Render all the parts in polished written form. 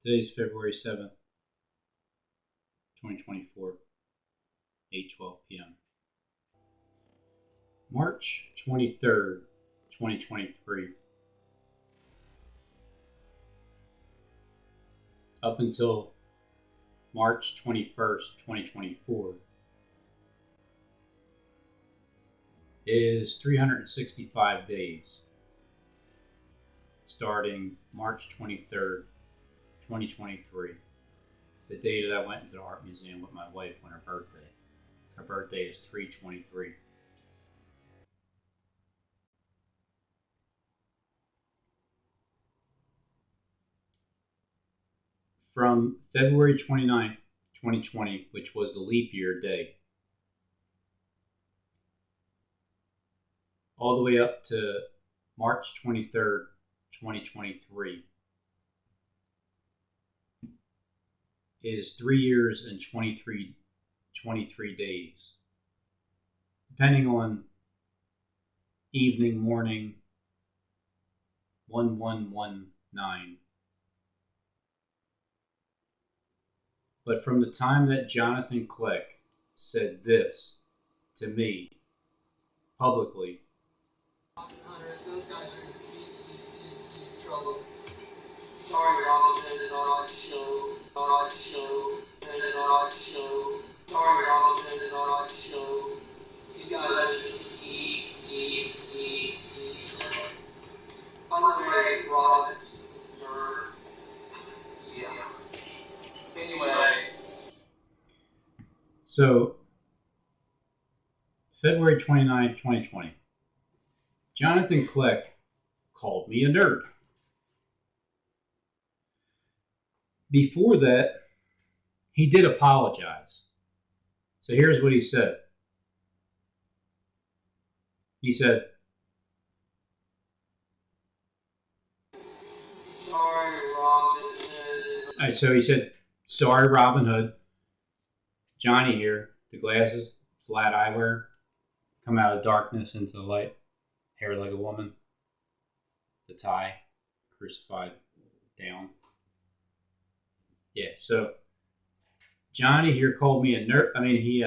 Today's February 7th, 2024, 8:12 p.m. March 23rd, 2023. Up until March 21st, 2024 is 365 days, starting March 23rd, 2023, the day that I went into the art museum with my wife on her birthday. Her birthday is 3/23. From February 29th, 2020, which was the leap year day, all the way up to March 23rd, 2023, is 3 years and 23 days, depending on evening, morning, 1119. But from the time that Jonathan Click said this to me publicly, those guys are in deep trouble. Sorry, Robin, and I chose. Sorry, Robin, and I chose. You guys are in deep trouble. By the way, Robin, yeah. Anyway. So, February 29th, 2020, Jonathan Click called me a nerd. Before that, he did apologize. So here's what he said. He said, "Sorry, Robin Hood." All right, so he said, "Sorry, Robin Hood. Johnny here, the glasses, flat eyewear, come out of darkness into the light, hair like a woman, the tie, crucified down." Yeah, so Johnny here called me a nerd. I mean, he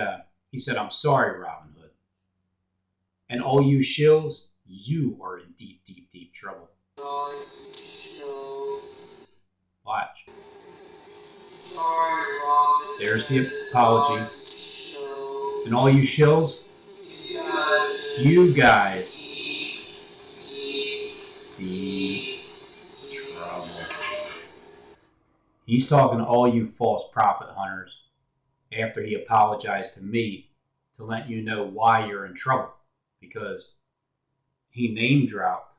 said, "I'm sorry, Robin Hood. And all you shills, you are in deep trouble." Watch. Sorry, Robin. There's the apology. And all you shills, you guys, deep trouble. He's talking to all you false prophet hunters after he apologized to me to let you know why you're in trouble, because he name dropped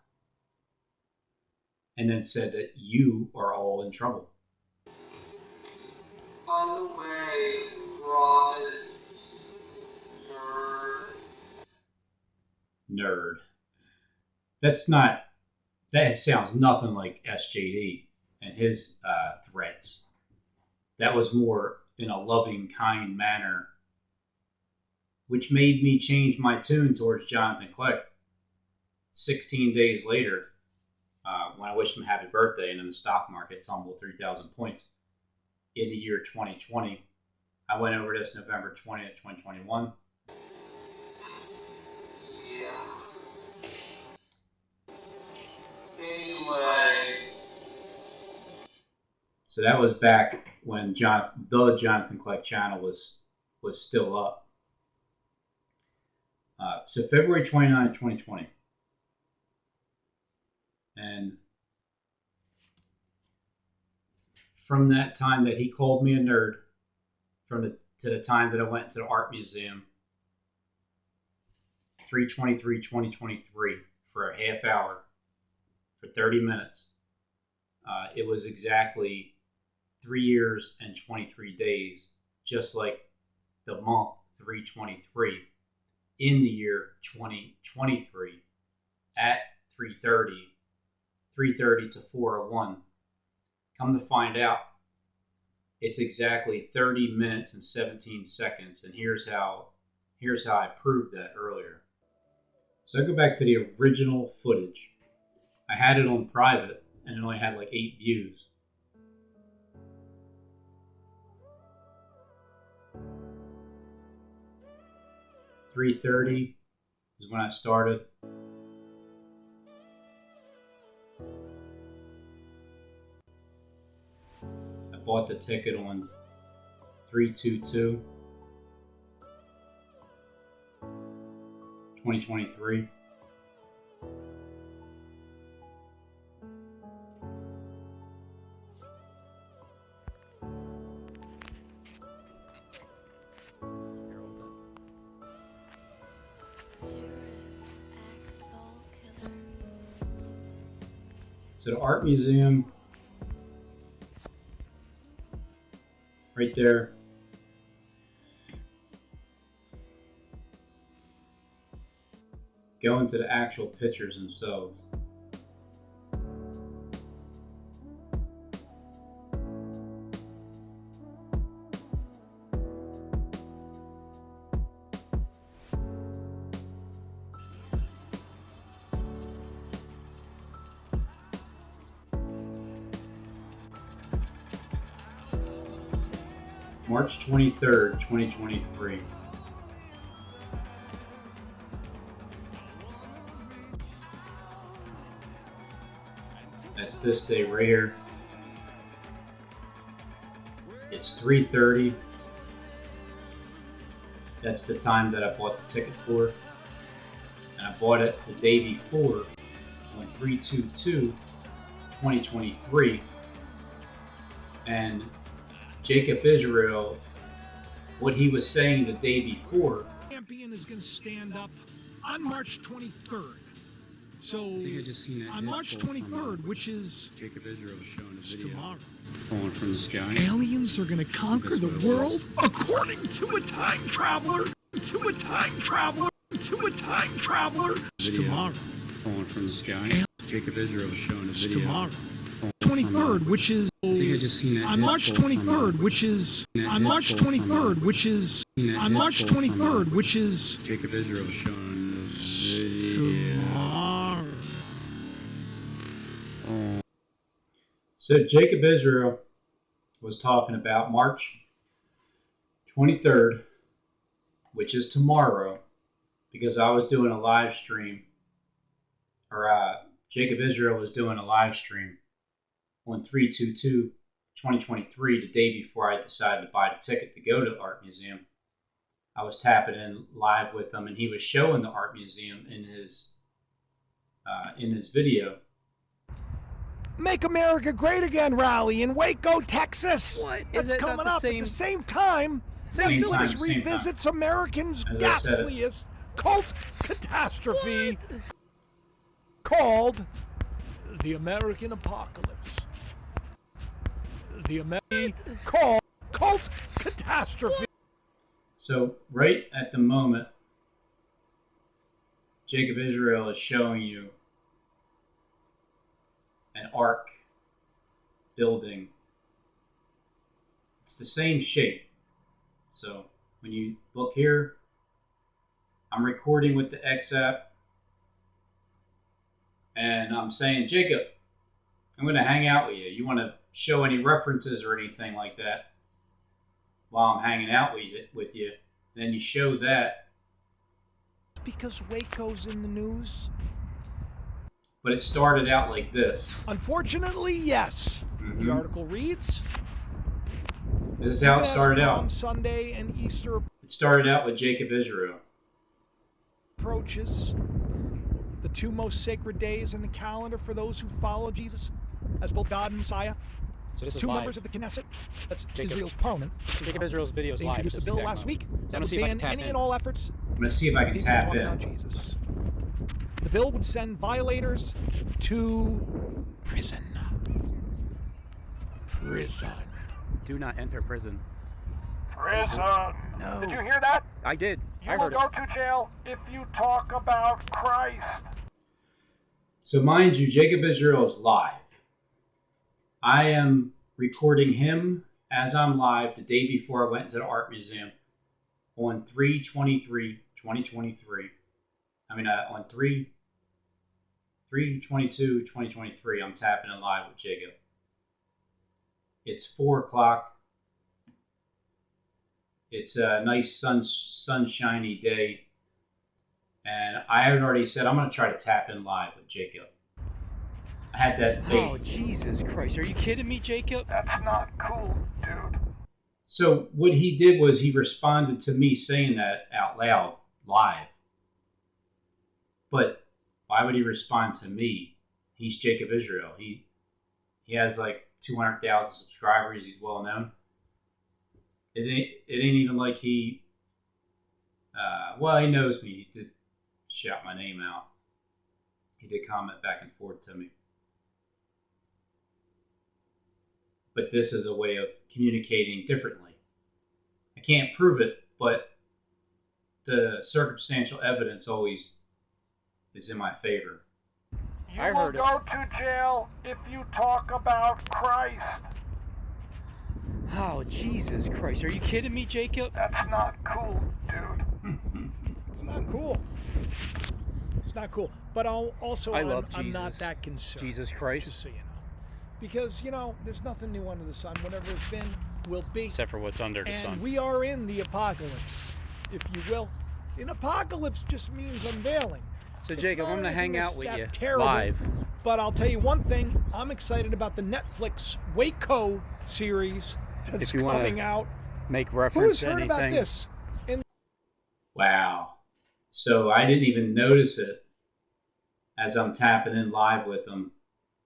and then said that you are all in trouble. By the way, Robin, nerd. That sounds nothing like SJD and his threats. That was more in a loving, kind manner, which made me change my tune towards Jonathan Click. 16 days later, when I wished him happy birthday, and then the stock market tumbled 3,000 points in the year 2020. I went over this November 20th, 2021. So that was back when the Jonathan Click channel was still up. So February 29th, 2020. And from that time that he called me a nerd, to the time that I went to the art museum, 3/23/2023, for a half hour, for 30 minutes, it was exactly 3 years and 23 days, just like the month 3/23 in the year 2023 at 3:30 to 4:01. Come to find out, it's exactly 30 minutes and 17 seconds, and here's how I proved that earlier. So I go back to the original footage. I had it on private, and it only had like 8 views. 3:30 is when I started. I bought the ticket on 3/22, 2023. So the art museum, right there. Go into the actual pictures themselves. March 23rd, 2023. That's this day right here. It's 3:30. That's the time that I bought the ticket for. And I bought it the day before on 3/22, 2023. And Jacob Israel, what he was saying the day before. Champion is going to stand up on March 23rd. So on March 23rd, which is Jacob Israel showing a video tomorrow, falling from the sky. aliens are going to conquer the world according to a time traveler. To a time traveler. To a time traveler. Video Tomorrow. falling from the sky. Jacob Israel showing a video. Tomorrow. 23rd, which is I think I just seen that on March 23rd, which is on March 23rd, which is on March 23rd, which is Jacob Israel showing a video. tomorrow. Oh. So Jacob Israel was talking about March 23rd, which is tomorrow, because I was doing a live stream, or Jacob Israel was doing a live stream on 3/22, 2023, the day before I decided to buy the ticket to go to the art museum. I was tapping in live with him, and he was showing the art museum in his video. Make America Great Again rally in Waco, Texas. What? That's Is it coming not the up same? at the same time. Same Netflix time, same revisits Americans' As I said it. ghastliest cult catastrophe called the American Apocalypse. The American cult catastrophe. So right at the moment, Jacob Israel is showing you an arc building. It's the same shape. So when you look here, I'm recording with the X app, and I'm saying, Jacob, I'm going to hang out with you. You want to show any references or anything like that while I'm hanging out with you? Then you show that. Because Waco's in the news? But it started out like this. Unfortunately, yes. Mhm. The article reads, This is how it started Palm out. Sunday and Easter It started out with Jacob Israel. approaches, the two most sacred days in the calendar for those who follow Jesus as both God and Messiah. So this is Two live. members of the Knesset, that's Jacob. Israel's parliament. Jacob Israel's video is They live. introduced a This bill exact last moment. week So I'm that gonna would see if I can ban tap any in. and all efforts I'm going to see if I can people tap talk in. about Jesus. The bill would send violators to prison. Prison. Do not enter prison. Prison. No. Did you hear that? I did. You I will heard go it. to jail if you talk about Christ. So mind you, Jacob Israel is live. I am recording him as I'm live the day before I went to the art museum on 3/23/2023. I mean, on 3/22/2023, I'm tapping in live with Jacob. It's 4 o'clock. It's a nice sunshiny day And I had already said I'm going to try to tap in live with Jacob. I had that faith. Oh, Jesus Christ. Are you kidding me, Jacob? That's not cool, dude. So what he did was he responded to me saying that out loud live. But why would he respond to me? He's Jacob Israel. He has like 200,000 subscribers. He's well known. It ain't even like he. Well, he knows me. He did shout my name out. He did comment back and forth to me. But this is a way of communicating differently. I can't prove it, but the circumstantial evidence always is in my favor. You I will heard it. go to jail if you talk about Christ. Oh, Jesus Christ. Are you kidding me, Jacob? That's not cool, dude. It's not cool. It's not cool. But I'm love not Jesus. that concerned. Jesus Christ. Just so you know. Because, there's nothing new under the sun. Whatever it's been, will be. Except for what's under the And sun. we are in the apocalypse, if you will. An apocalypse just means unveiling. So, It's Jacob, not I'm going to anything hang that's out with that you terrible. live. But I'll tell you one thing. I'm excited about the Netflix Waco series that's If you wanna coming out. Make Who reference has to heard anything. about this? Wow. So I didn't even notice it as I'm tapping in live with him.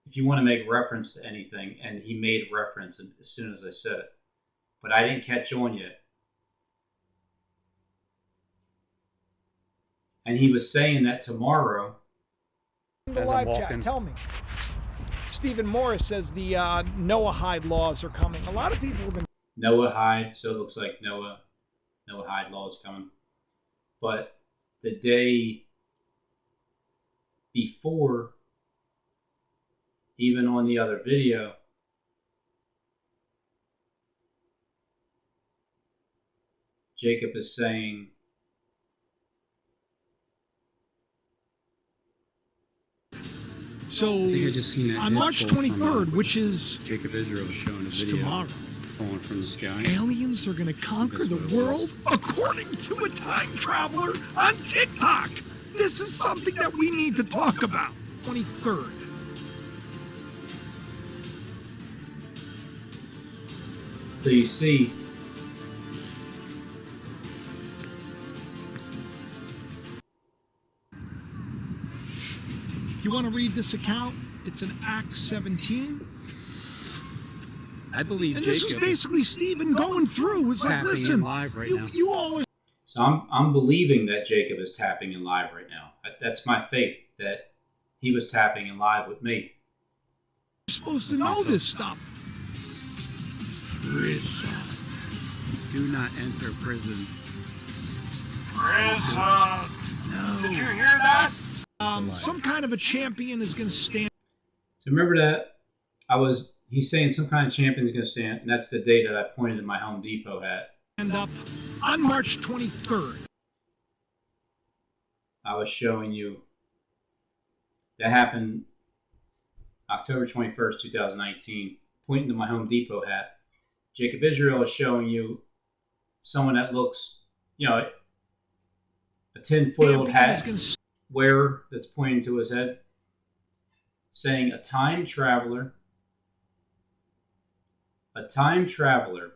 If you want to make reference to anything, and he made reference as soon as I said it, but I didn't catch on yet. And he was saying that tomorrow. In the As I'm live walking. chat, tell me. Stephen Morris says the Noahide laws are coming. A lot of people have been. Noahide, so it looks like Noahide law is coming. But the day before, even on the other video, Jacob is saying So I think I just seen that on March head fall 23rd, from, which is Jacob Israel showing a video tomorrow, falling from the sky. aliens are going to conquer That's the what it world according to a time traveler on TikTok. This is something that we need to talk about. 23rd. so you see If you want to read this account, it's in Acts 17. I believe And Jacob this was basically Stephen going through. Was like, tapping in listen, live right now. you all are So I'm believing that Jacob is tapping in live right now. That's my faith that he was tapping in live with me. supposed to know this stuff. Do not enter prison. Did you hear that? Some kind of a champion is going to stand So remember that he's saying some kind of champion is going to stand, and that's the day that I pointed to my Home Depot hat. up on March 23rd. I was showing you that happened October 21st, 2019, pointing to my Home Depot hat. Jacob Israel is showing you someone that looks, a tin-foiled hat wearer that's pointing to his head, saying a time traveler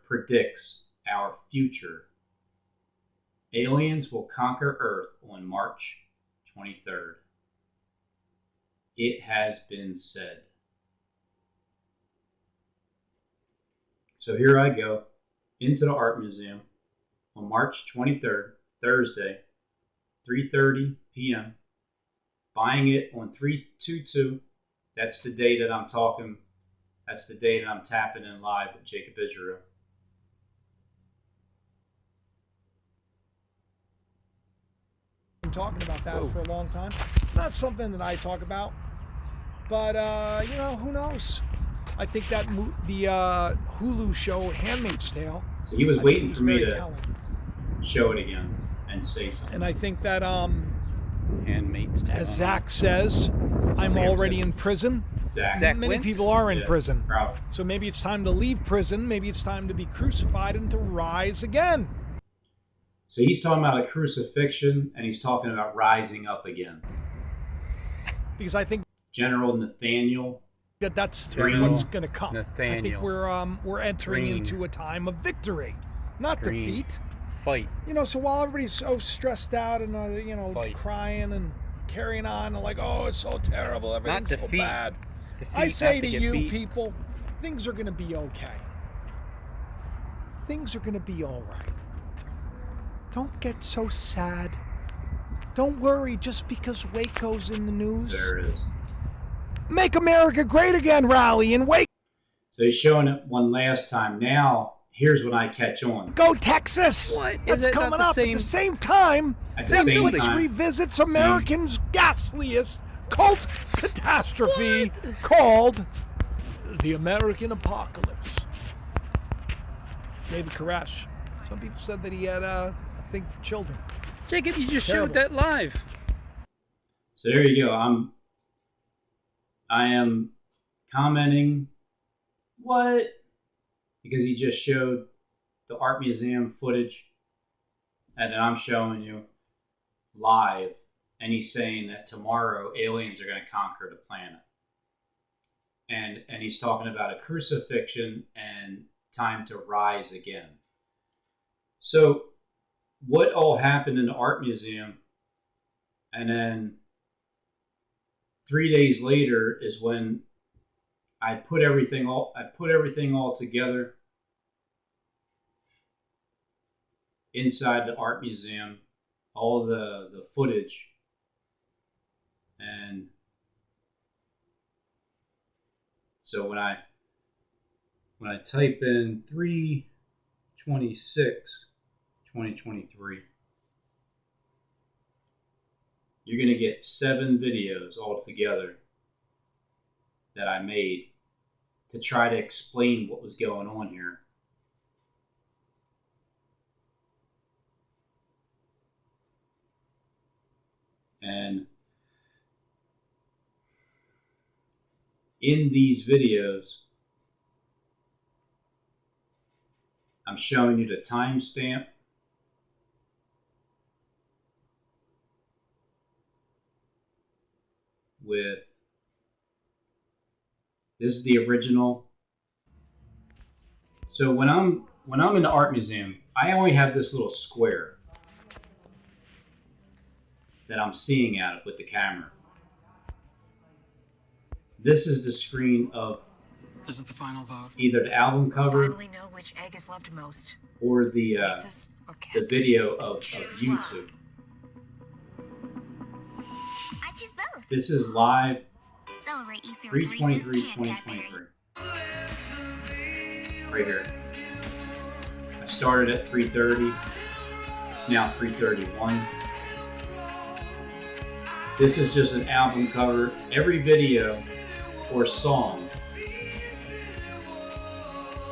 predicts our future. Aliens will conquer Earth on March 23rd. It has been said. So here I go into the art museum on March 23rd, Thursday, 3:30 p.m. Buying it on 322. That's the day that I'm talking. That's the day that I'm tapping in live with Jacob Israel. Been talking about that for a long time. It's not something that I talk about, but who knows? I think that the Hulu show *Handmaid's Tale*. So he was waiting for me very to telling. show it again and say something. And I think that Handmaid's Tale. as Zach says, I'm already in prison. Zach. Many Wentz? people are in Yeah, prison. probably. So maybe it's time to leave prison. Maybe it's time to be crucified and to rise again. So he's talking about a crucifixion, and he's talking about rising up again. Because I think General Nathaniel. that's Green. what's going to come. I think Nathaniel. we're entering Green. into a time of victory, not Green. defeat. Fight. You know, so while everybody's so stressed out and Fight. crying and carrying on and like, oh, it's so terrible, everything's so defeat. bad. Defeat, I say not to get you beat. people, things are going to be okay. Things are going to be all right. Don't get so sad. Don't worry just because Waco's in the news. There it is. Make America Great Again rally in Waco. So he's showing it one last time. Now, here's when I catch on. Go Texas! What? That's Is it not coming the up same- at the same time. At the same Netflix time. revisits Americans' ghastliest cult catastrophe called The American Apocalypse. David Koresh. Some people said that he had a thing for children. Jacob, you just Terrible. showed that live. So there you go. I am commenting what? Because he just showed the art museum footage, and then I'm showing you live, and he's saying that tomorrow aliens are going to conquer the planet. And he's talking about a crucifixion and time to rise again. So what all happened in the art museum, and then 3 days later is when I put everything all together inside the art museum, all the footage, and so when I type in 3/26/2023, you're going to get 7 videos altogether that I made to try to explain what was going on here. And in these videos, I'm showing you the timestamp, with this is the original. So when I'm in the art museum, I only have this little square that I'm seeing out of with the camera. This is the screen of This is the final vote. either the album cover Finally know which egg is loved most. or the Reese's or the Cadbury. video of Choose YouTube. I choose both. This is live Celebrate Easter with Reese's and Cadbury. 3/23/2023. Right here. I started at 3:30. It's now 3:31. This is just an album cover. Every video or song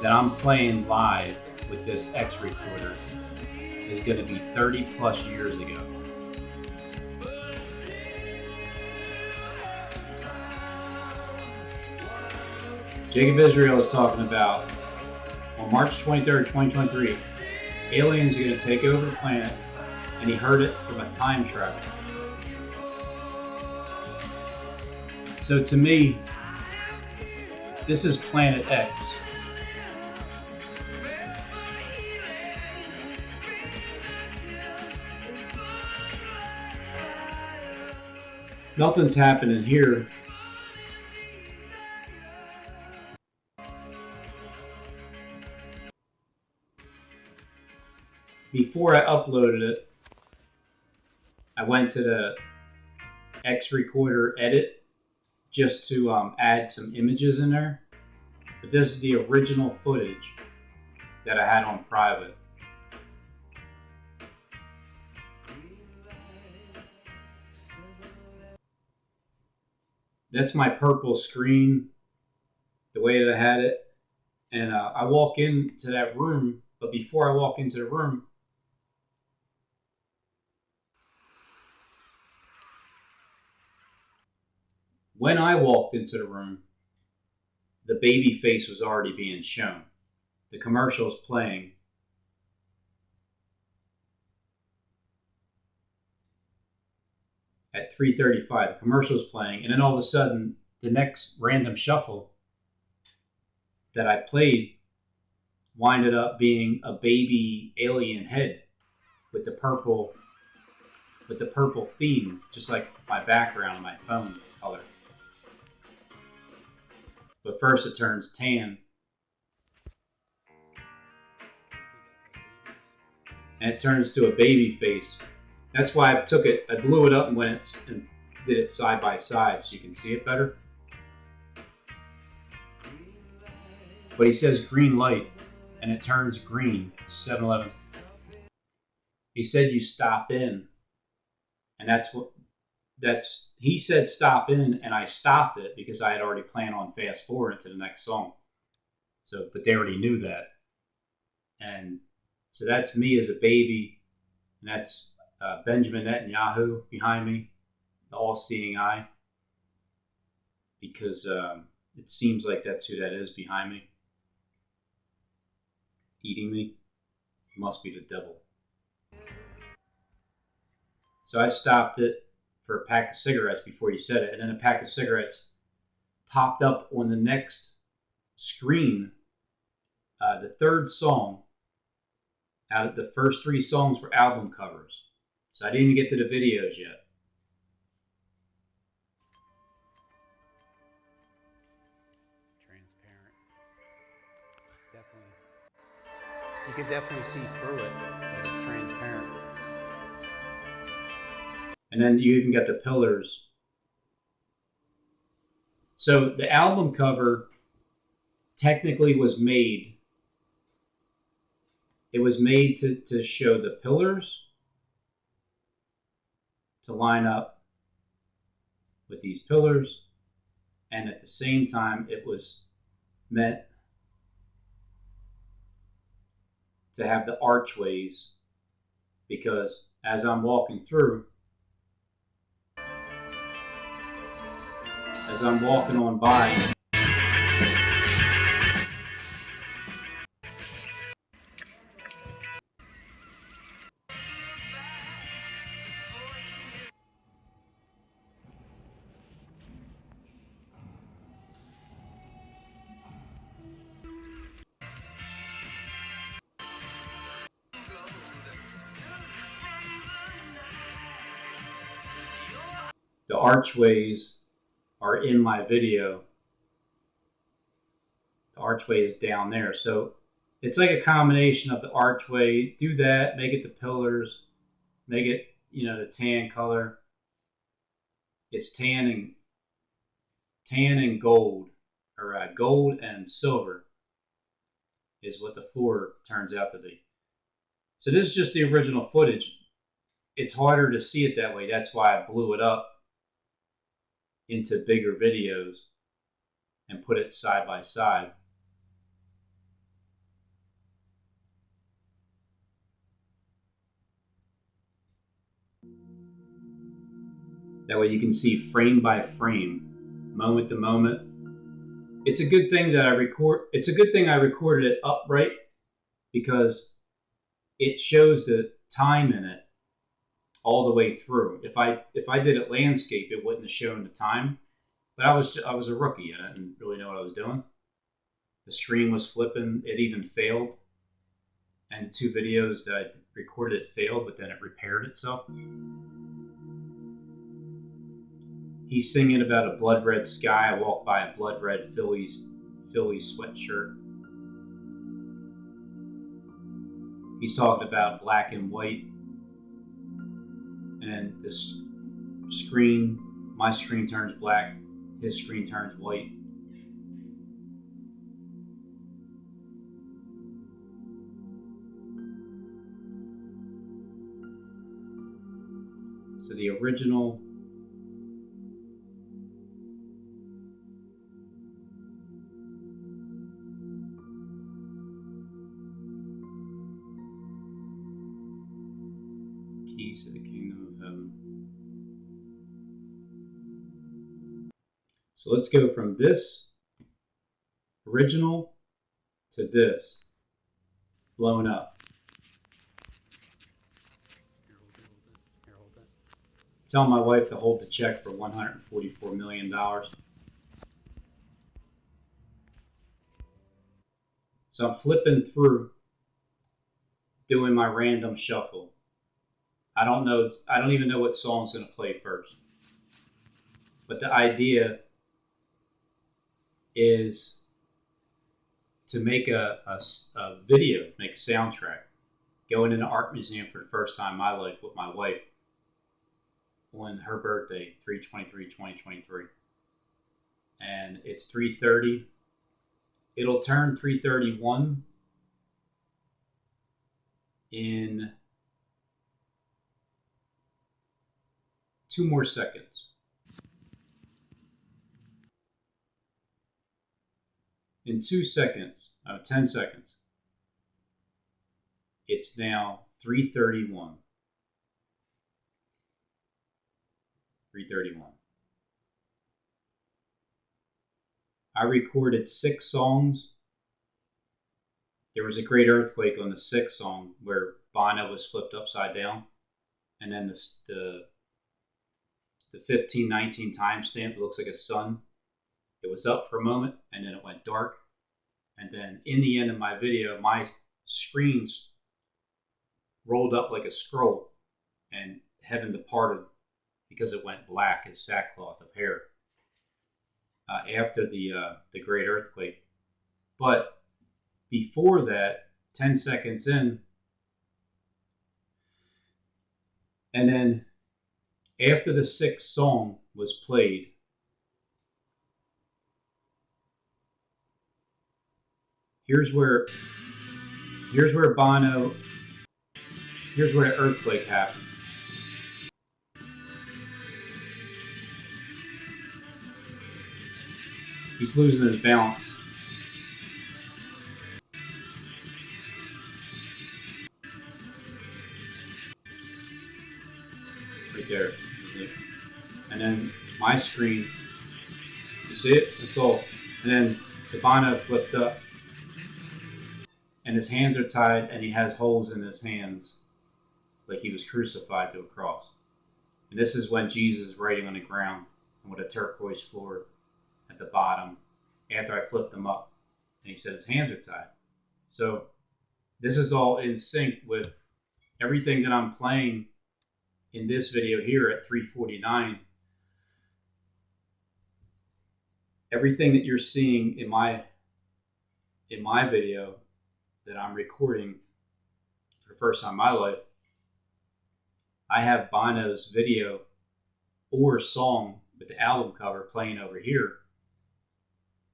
that I'm playing live with this X recorder is going to be 30 plus years ago. Jacob Israel is talking about on March 23rd, 2023, aliens are going to take over the planet, and he heard it from a time travel. So to me, this is Planet X. Nothing's happening here. Before I uploaded it, I went to the X Recorder edit just to add some images in there. But this is the original footage that I had on private. That's my purple screen, the way that I had it. And I walk into that room, but before I walk into the room, when I walked into the room, the baby face was already being shown. The commercial's playing. at 3:35. The commercial's playing, and then all of a sudden, the next random shuffle that I played winded up being a baby alien head with the purple theme, just like my background on my phone color. But first it turns tan, and it turns to a baby face. That's why I blew it up and and did it side by side so you can see it better. But he says green light, and it turns green. 7-Eleven. He said you stop in, and he said stop in, and I stopped it because I had already planned on fast forwarding to the next song. So, but they already knew that, and so that's me as a baby, and that's Benjamin Netanyahu behind me, the all-seeing eye, because it seems like that's who that is behind me, eating me. It must be the devil. So I stopped it for a pack of cigarettes before you said it, and then a pack of cigarettes popped up on the next screen. The third song out of the first 3 songs were album covers. So I didn't even get to the videos yet. Transparent. Definitely. You can definitely see through it. Like it's transparent. And then you even got the pillars. So the album cover technically was made. It was made to show the pillars, to line up with these pillars, and at the same time it was meant to have the archways, because as I'm walking through, as I'm walking on by, the archways are in my video. The archway is down there. So it's like a combination of the archway, do that, make it the pillars, make it, the tan color. It's tan and gold, or gold and silver is what the floor turns out to be. So this is just the original footage. It's harder to see it that way. That's why I blew it up into bigger videos and put it side by side. That way you can see frame by frame, moment to moment. It's a good thing that I recorded it upright, because it shows the time in it all the way through. If I did it landscape, it wouldn't have shown the time. But I was a rookie and I didn't really know what I was doing. The screen was flipping. It even failed. And the 2 videos that I recorded, it failed, but then it repaired itself. He's singing about a blood red sky. I walked by a blood red Phillies sweatshirt. He's talking about black and white. And then this screen, my screen turns black, his screen turns white. So the original keys to the kingdom of heaven. So let's go from this original to this blown up. telling my wife to hold the check for $144 million. So I'm flipping through, doing my random shuffle. I don't even know what song's going to play first. But the idea is to make a video, make a soundtrack, going in an art museum for the first time in my life with my wife on her birthday, 3/23/2023. And it's 3:30. It'll turn 3:31 in 2 more seconds. In 2 seconds, 10 seconds, it's now 3:31. 3:31. I recorded 6 songs. There was a great earthquake on the 6th song where Bono was flipped upside down. And then the 1519 timestamp looks like a sun. It was up for a moment and then it went dark. And then in the end of my video, my screens rolled up like a scroll and heaven departed because it went black as sackcloth of hair after the great earthquake. But before that, 10 seconds in, and then after the 6th song was played, here's where Bono, here's where the earthquake happened. He's losing his balance. Right there. And then my screen, you see it? That's all. And then Bono flipped up. And his hands are tied and he has holes in his hands like he was crucified to a cross. And this is when Jesus is writing on the ground and with a turquoise floor at the bottom after I flipped him up. And he said his hands are tied. So this is all in sync with everything that I'm playing in this video here at 3:49. Everything that you're seeing in my video that I'm recording for the first time in my life, I have Bono's video or song with the album cover playing over here,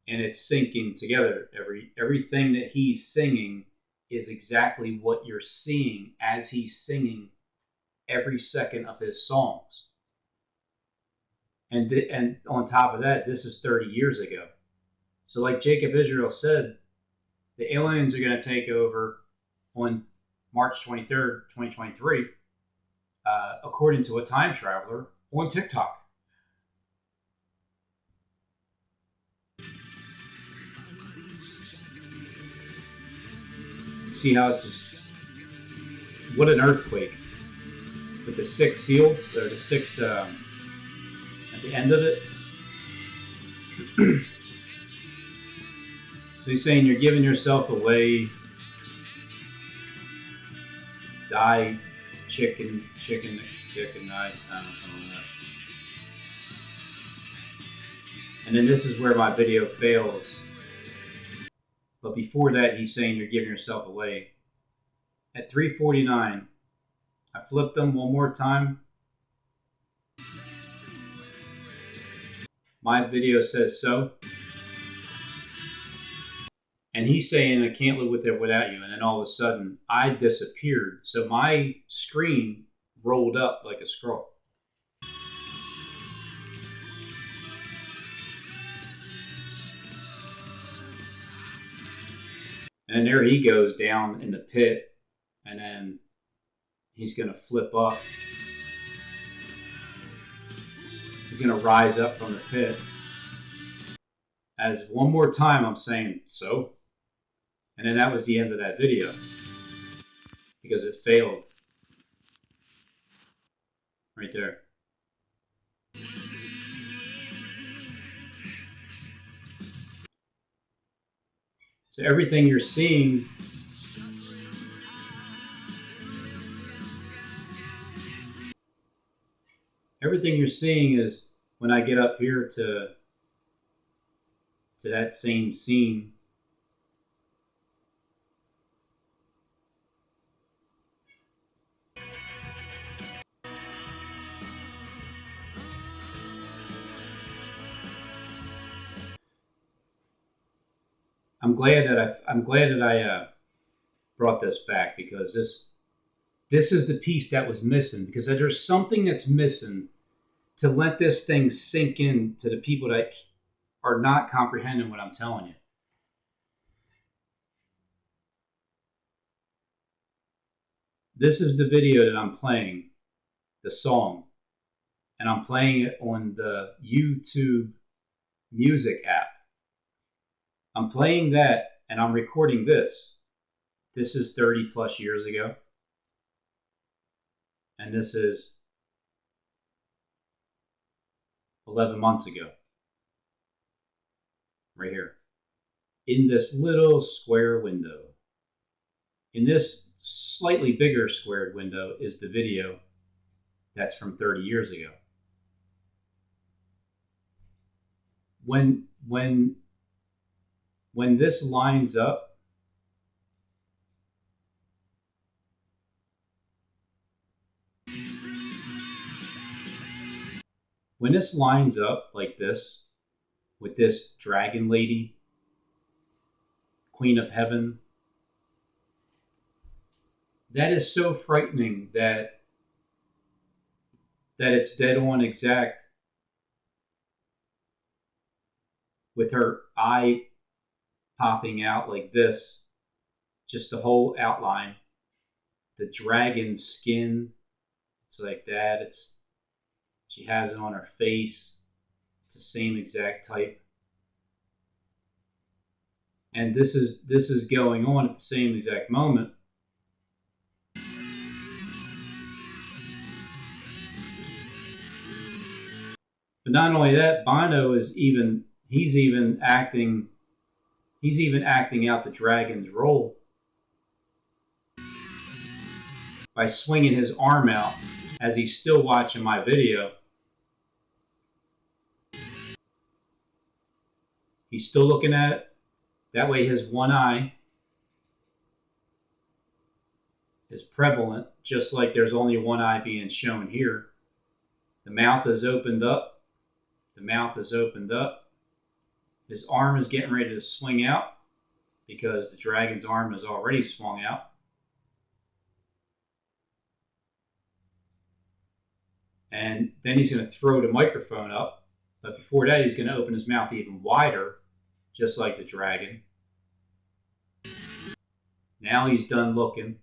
and it's syncing together. Everything that he's singing is exactly what you're seeing as he's singing every second of his songs. And on top of that, this is 30 years ago. So like Jacob Israel said, the aliens are going to take over on March 23rd, 2023, according to a time traveler on TikTok. See how it's just, what an earthquake. With the 6th seal, or the 6th at the end of it. So he's saying you're giving yourself away. Die, chicken, I don't know, something like that. And then this is where my video fails. But before that, he's saying you're giving yourself away. At 3:49, I flipped them one more time. My video says so. And he's saying, I can't live with it without you. And then all of a sudden, I disappeared. So my screen rolled up like a scroll. And then there he goes down in the pit. And then he's going to flip up. He's going to rise up from the pit. As one more time, I'm saying, so? And then that was the end of that video. Because it failed. Right there. So everything you're seeing is when I get up here to that same scene. I'm glad that I brought this back, because this is the piece that was missing, because there's something that's missing to let this thing sink in to the people that are not comprehending what I'm telling you. This is the video that I'm playing, the song, and I'm playing it on the YouTube Music app. I'm playing that, and I'm recording this. This is 30 plus years ago. And this is 11 months ago. Right here. In this little square window. In this slightly bigger squared window is the video that's from 30 years ago. When this lines up, like this, with this dragon lady, Queen of Heaven, that is so frightening that it's dead on exact, with her eye popping out like this, just the whole outline, the dragon skin, it's like that, she has it on her face, it's the same exact type. And this is going on at the same exact moment. But not only that, Bono is he's even acting out the dragon's role by swinging his arm out as he's still watching my video. He's still looking at it. That way his one eye is prevalent, just like there's only one eye being shown here. The mouth is opened up. The mouth is opened up. His arm is getting ready to swing out because the dragon's arm is already swung out. And then he's going to throw the microphone up. But before that, he's going to open his mouth even wider, just like the dragon. Now he's done looking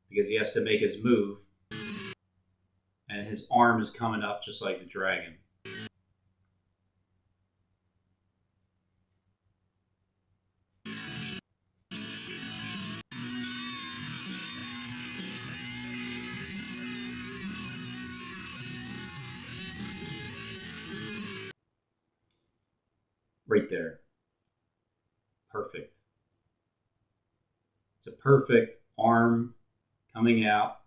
because he has to make his move. And his arm is coming up just like the dragon. Right there. Perfect. It's a perfect arm coming out.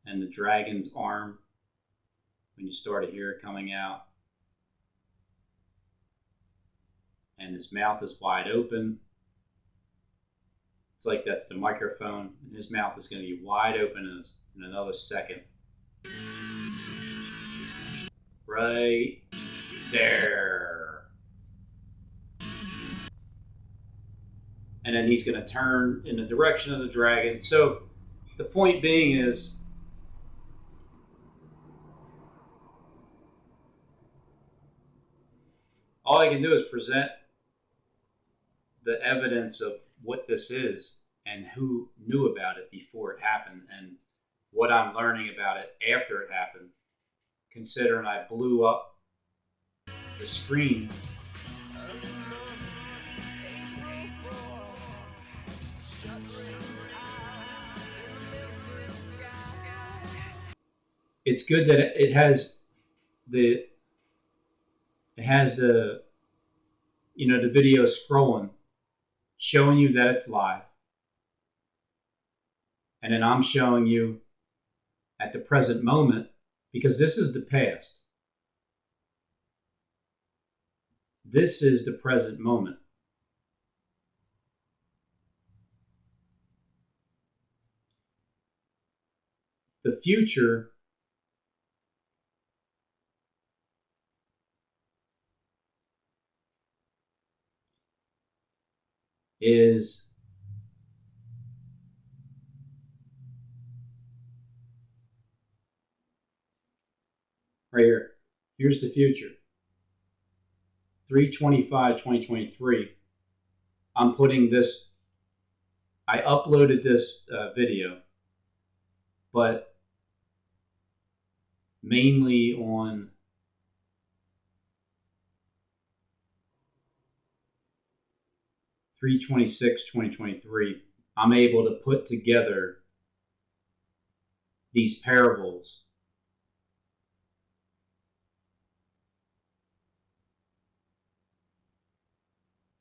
And the dragon's arm, when you start to hear it coming out. And his mouth is wide open. It's like that's the microphone. And his mouth is going to be wide open in another second. Right there. And then he's going to turn in the direction of the dragon. So the point being is, all I can do is present the evidence of what this is and who knew about it before it happened and what I'm learning about it after it happened, considering I blew up the screen. it's good that it has the the video scrolling, showing you that it's live, and then I'm showing you at the present moment, because this is the past. This is the present moment. The future is right here. Here's the future. 3/25/2023. I'm putting this, I uploaded this video, but mainly on (3/26/2023). I'm able to put together these parables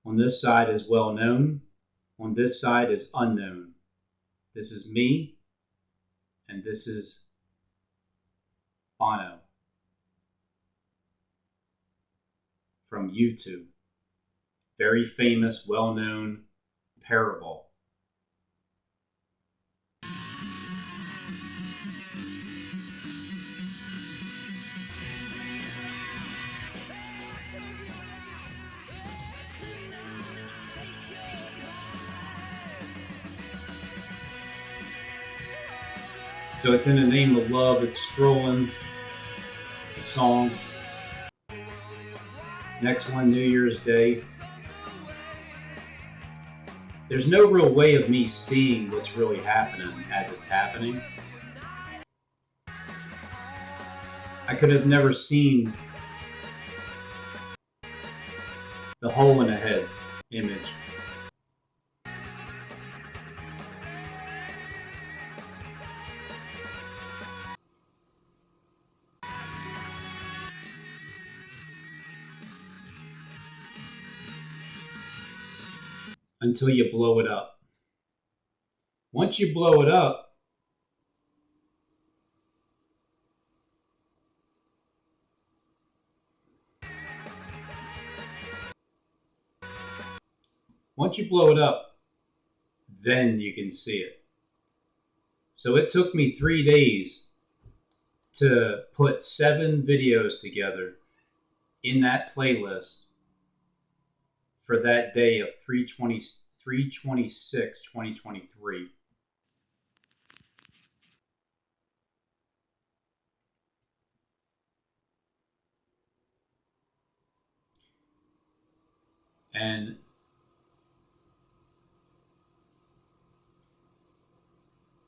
on this side is well known, on this side is unknown. This is me, and this is Bono from YouTube. Very famous, well-known parable. So it's in the name of love. It's scrolling the song. Next one, New Year's Day. There's no real way of me seeing what's really happening as it's happening. I could have never seen the hole in the head image. Until you blow it up. Once you blow it up, then you can see it. So it took me 3 days to put 7 videos together in that playlist for that day of 3/26/2023. And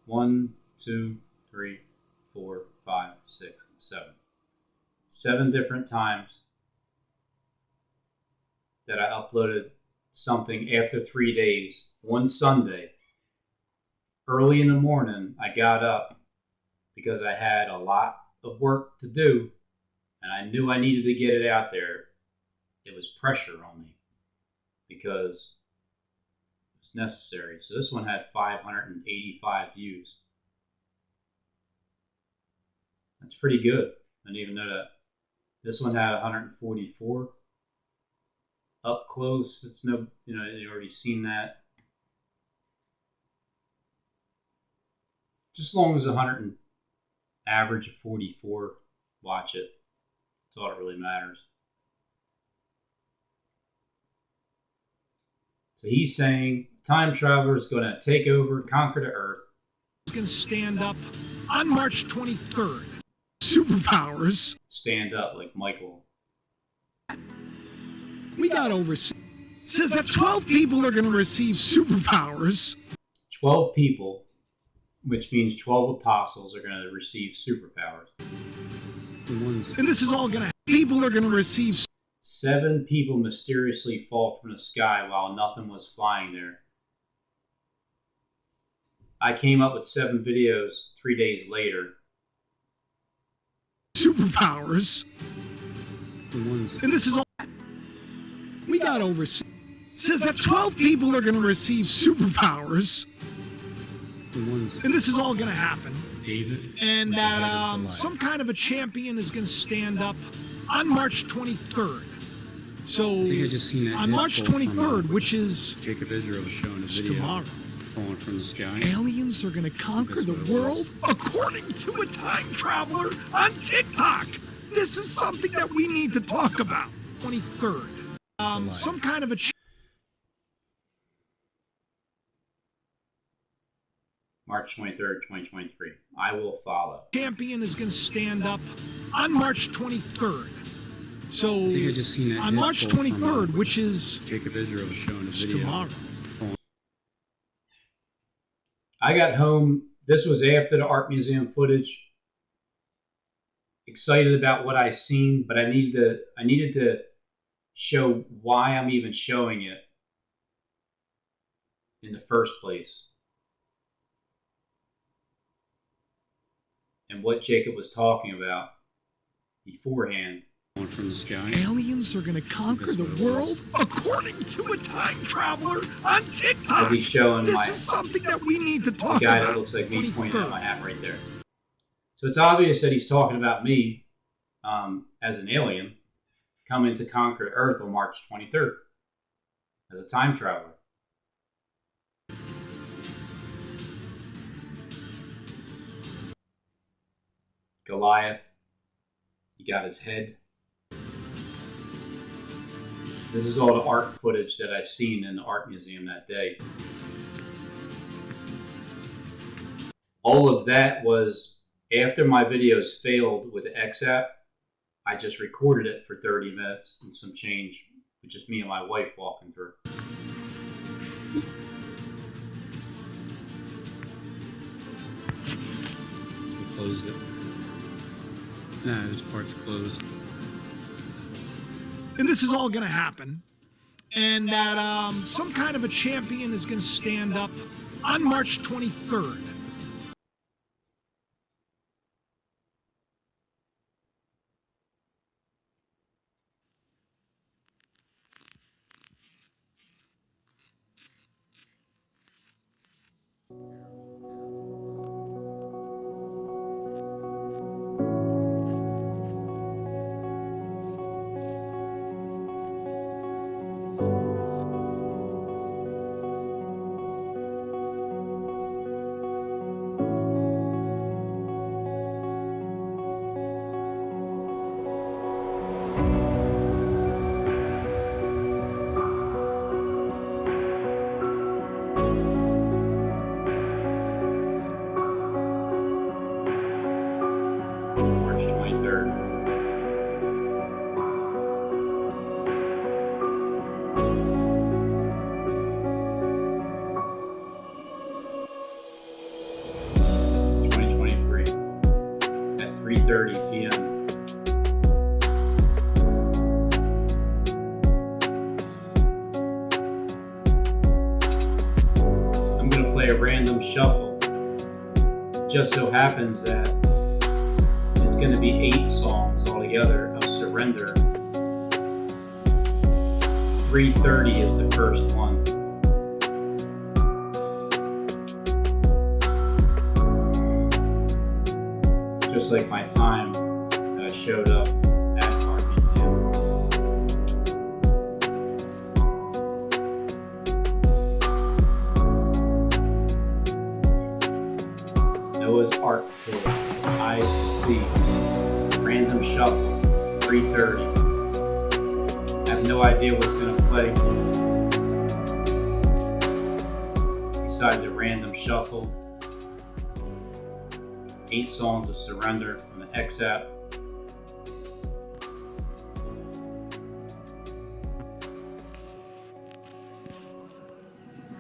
one, two, three, 4, 5, 6, 7. 7 different times that I uploaded something after 3 days. One Sunday, early in the morning, I got up because I had a lot of work to do and I knew I needed to get it out there. It was pressure on me because it was necessary. So this one had 585 views. That's pretty good. I didn't even know that. This one had 144. Up close, it's no, you've already seen that. Just as long as 100 and average of 44, watch it. That's all that really matters. So he's saying time traveler is going to take over, conquer the earth. He's going to stand up on March 23rd. Superpowers. Stand up like Michael. We got over. Says that 12 people are going to receive superpowers. 12 people, which means 12 apostles, are going to receive superpowers. And this is all going to. People are going to receive. 7 people mysteriously fall from the sky while nothing was flying there. I came up with 7 videos 3 days later. superpowers. The ones And this is all we got over. Says that 12 people are going to receive superpowers. the ones And this is all going to happen. David And was the head of that the some light. kind of a champion is going to stand up on March 23rd. So I think I just seen that on head March fall from, 23rd, which is Jacob Israel was showing a video tomorrow, falling from the sky. aliens are going to conquer the That's what it world according to a time traveler on TikTok. This is something that we need to talk about. 23rd. Some kind of a March 23rd, 2023. I will follow. champion is going to stand up on March 23rd. So I think I just seen that on head March fall from, 23rd, which is Jacob Israel was showing a video tomorrow. falling. I got home. This was after the art museum footage. Excited about what I seen, but I needed to show why I'm even showing it in the first place. And what Jacob was talking about beforehand. Falling from the sky. Aliens are going to conquer the world according to a time traveler on TikTok. As he's showing This my is something that we need to the talk guy about. that looks like me pointing at 23rd. my hat right there. So it's obvious that he's talking about me as an alien coming to conquer Earth on March 23rd as a time traveler. Goliath, he got his head. This is all the art footage that I seen in the art museum that day. All of that was after my videos failed with the XApp. I just recorded it for 30 minutes and some change with just me and my wife walking through. We closed it. Nah, this part's closed. And this is all going to happen. And that some kind of a champion is going to stand up on March 23rd. March 23rd. At 3:30 p.m. I'm going to play a random shuffle. Just so happens that it's going to be 8 songs altogether of Surrender. 3:30 is the first one. Just like my time that I showed up at the art museum. Noah's Ark Tour, Eyes to See, Random Shuffle, 3:30. I have no idea what's going to play besides a random shuffle. 8 songs of Surrender on the XApp.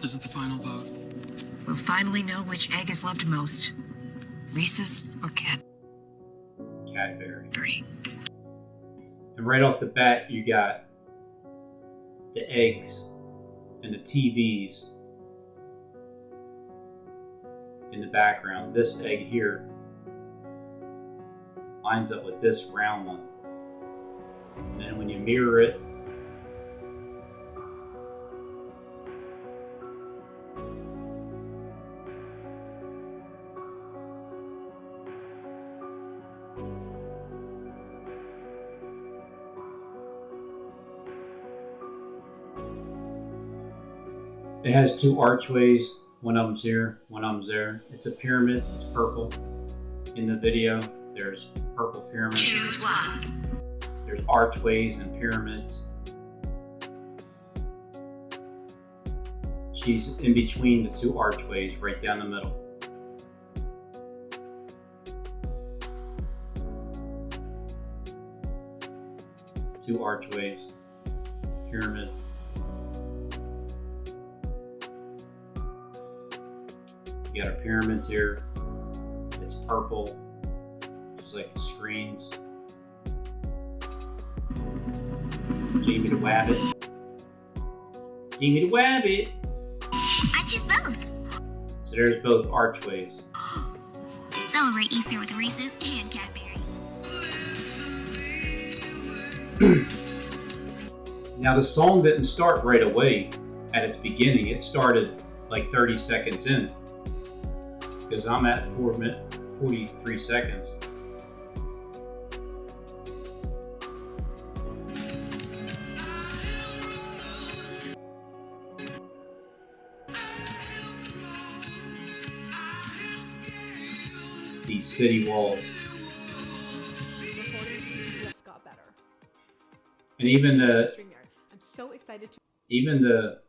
This is the final vote. We'll finally know which egg is loved most. Reese's or Cadbury. Cadbury. And right off the bat, you got the eggs and the TVs in the background. This egg here lines up with this round one. And then when you mirror it, it has two archways. One of them's here, one of them's there. It's a pyramid, it's purple. In the video, there's purple pyramids. Choose one. There's archways and pyramids. She's in between the two archways, right down the middle. Two archways, pyramid. You got our pyramids here. It's purple, just like the screens. Jamie the Wabbit. Jamie the Wabbit. I choose both. So there's both archways. Celebrate Easter with Reese's and Cadbury. Now the song didn't start right away at its beginning. It started like 30 seconds in. Because I'm at 43 seconds. These city walls. Just got better. And even the I'm so excited to even the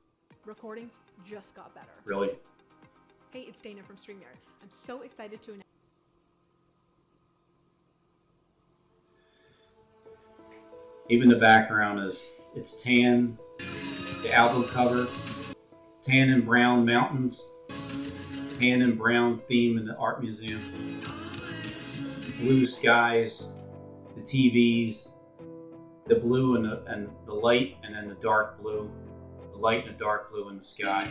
recordings just got better. really. Hey, it's Dana from StreamYard. I'm so excited to announce. Even the background it's tan. The album cover, tan and brown mountains, tan and brown theme in the art museum. Blue skies, the TVs, the blue and the light, and then the dark blue, the light and the dark blue in the sky.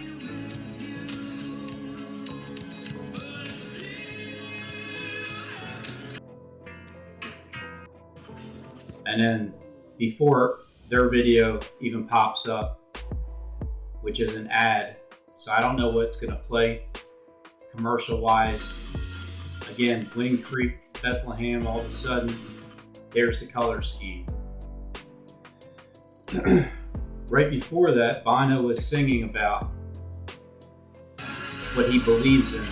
And then before their video even pops up, which is an ad, so I don't know what it's gonna play commercial wise. Again, Wind Creek, Bethlehem, all of a sudden, there's the color scheme. Right before that, Bono was singing about what he believes in.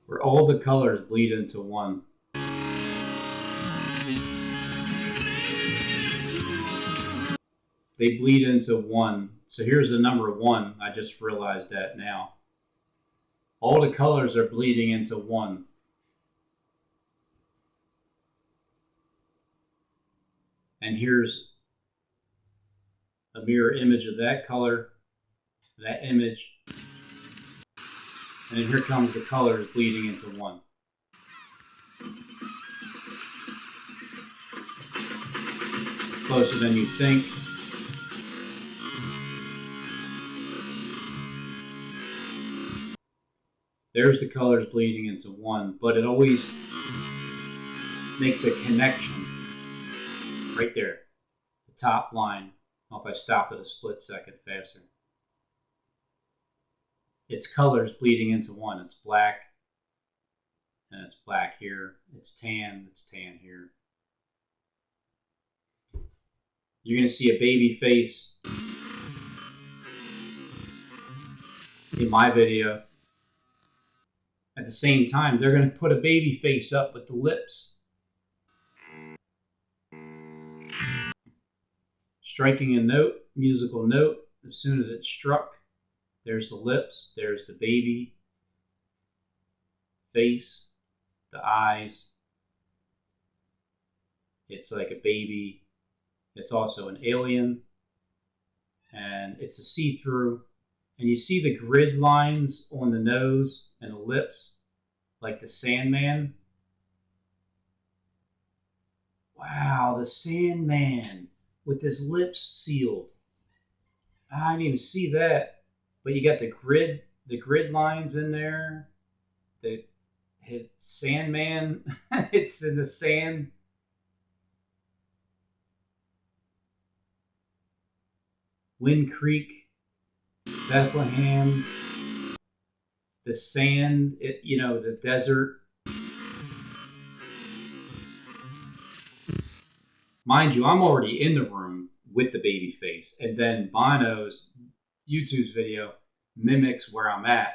Where all the colors bleed into one. They bleed into one. So here's the number one. I just realized that now. All the colors are bleeding into one. And here's a mirror image of that color, that image. And then here comes the colors bleeding into one. Closer than you think. There's the colors bleeding into one, but it always makes a connection right there. The top line. Well, if I stop it a split second faster. It's colors bleeding into one. It's black, and it's black here. It's tan here. You're going to see a baby face in my video, a At the same time, they're going to put a baby face up with the lips. Striking a note, musical note, as soon as it's struck, there's the lips, there's the baby face, the eyes. It's like a baby. It's also an alien. And it's a see-through. And you see the grid lines on the nose and the lips, like the Sandman. Wow, the Sandman with his lips sealed. I didn't even see that. But you got the grid lines in there. His Sandman, it's in the sand. Wind Creek, Bethlehem, the sand, the desert. Mind you, I'm already in the room with the baby face, and then Bono's YouTube's video mimics where I'm at.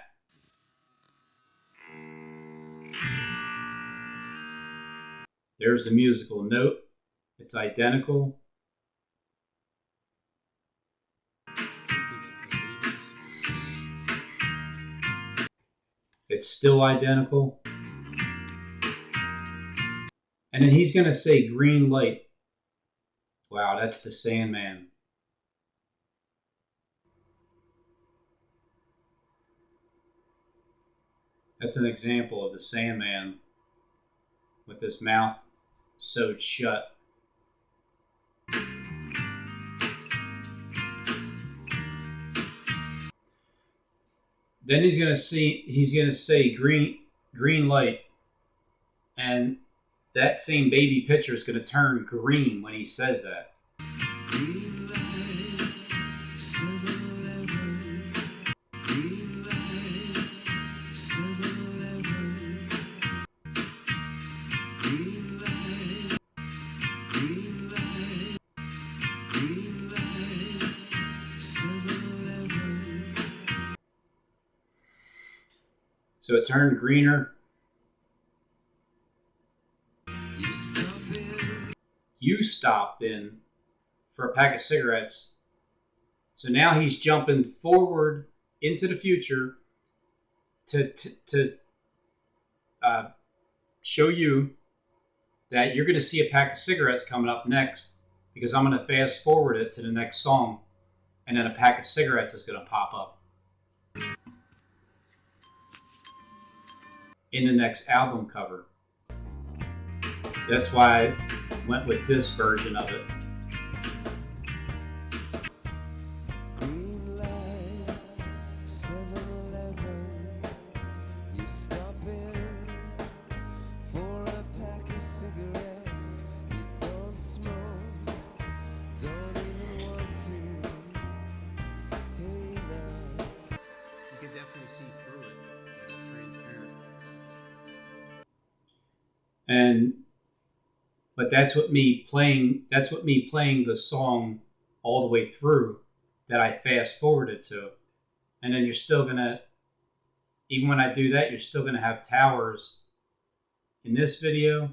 There's the musical note. It's identical. It's still identical. And then he's going to say green light. Wow, that's the Sandman. That's an example of the Sandman with his mouth sewed shut. Then he's gonna say green light, and that same baby picture is gonna turn green when he says that. Green light, 7-Eleven. Green light, 7-Eleven. Green light, green light, green light, 7-Eleven. So it turned greener. You stopped in for a pack of cigarettes. So now he's jumping forward into the future to show you that you're going to see a pack of cigarettes coming up next, because I'm going to fast forward it to the next song, and then a pack of cigarettes is going to pop up in the next album cover. So that's why I went with this version of it. Green light, 7-Eleven. You stop in for a pack of cigarettes. You don't smoke, don't even want to. Hey now. You can definitely see through it. It's transparent. But that's what me playing the song all the way through that I fast forwarded to. And then you're still gonna, even when I do that, you're still gonna have towers in this video,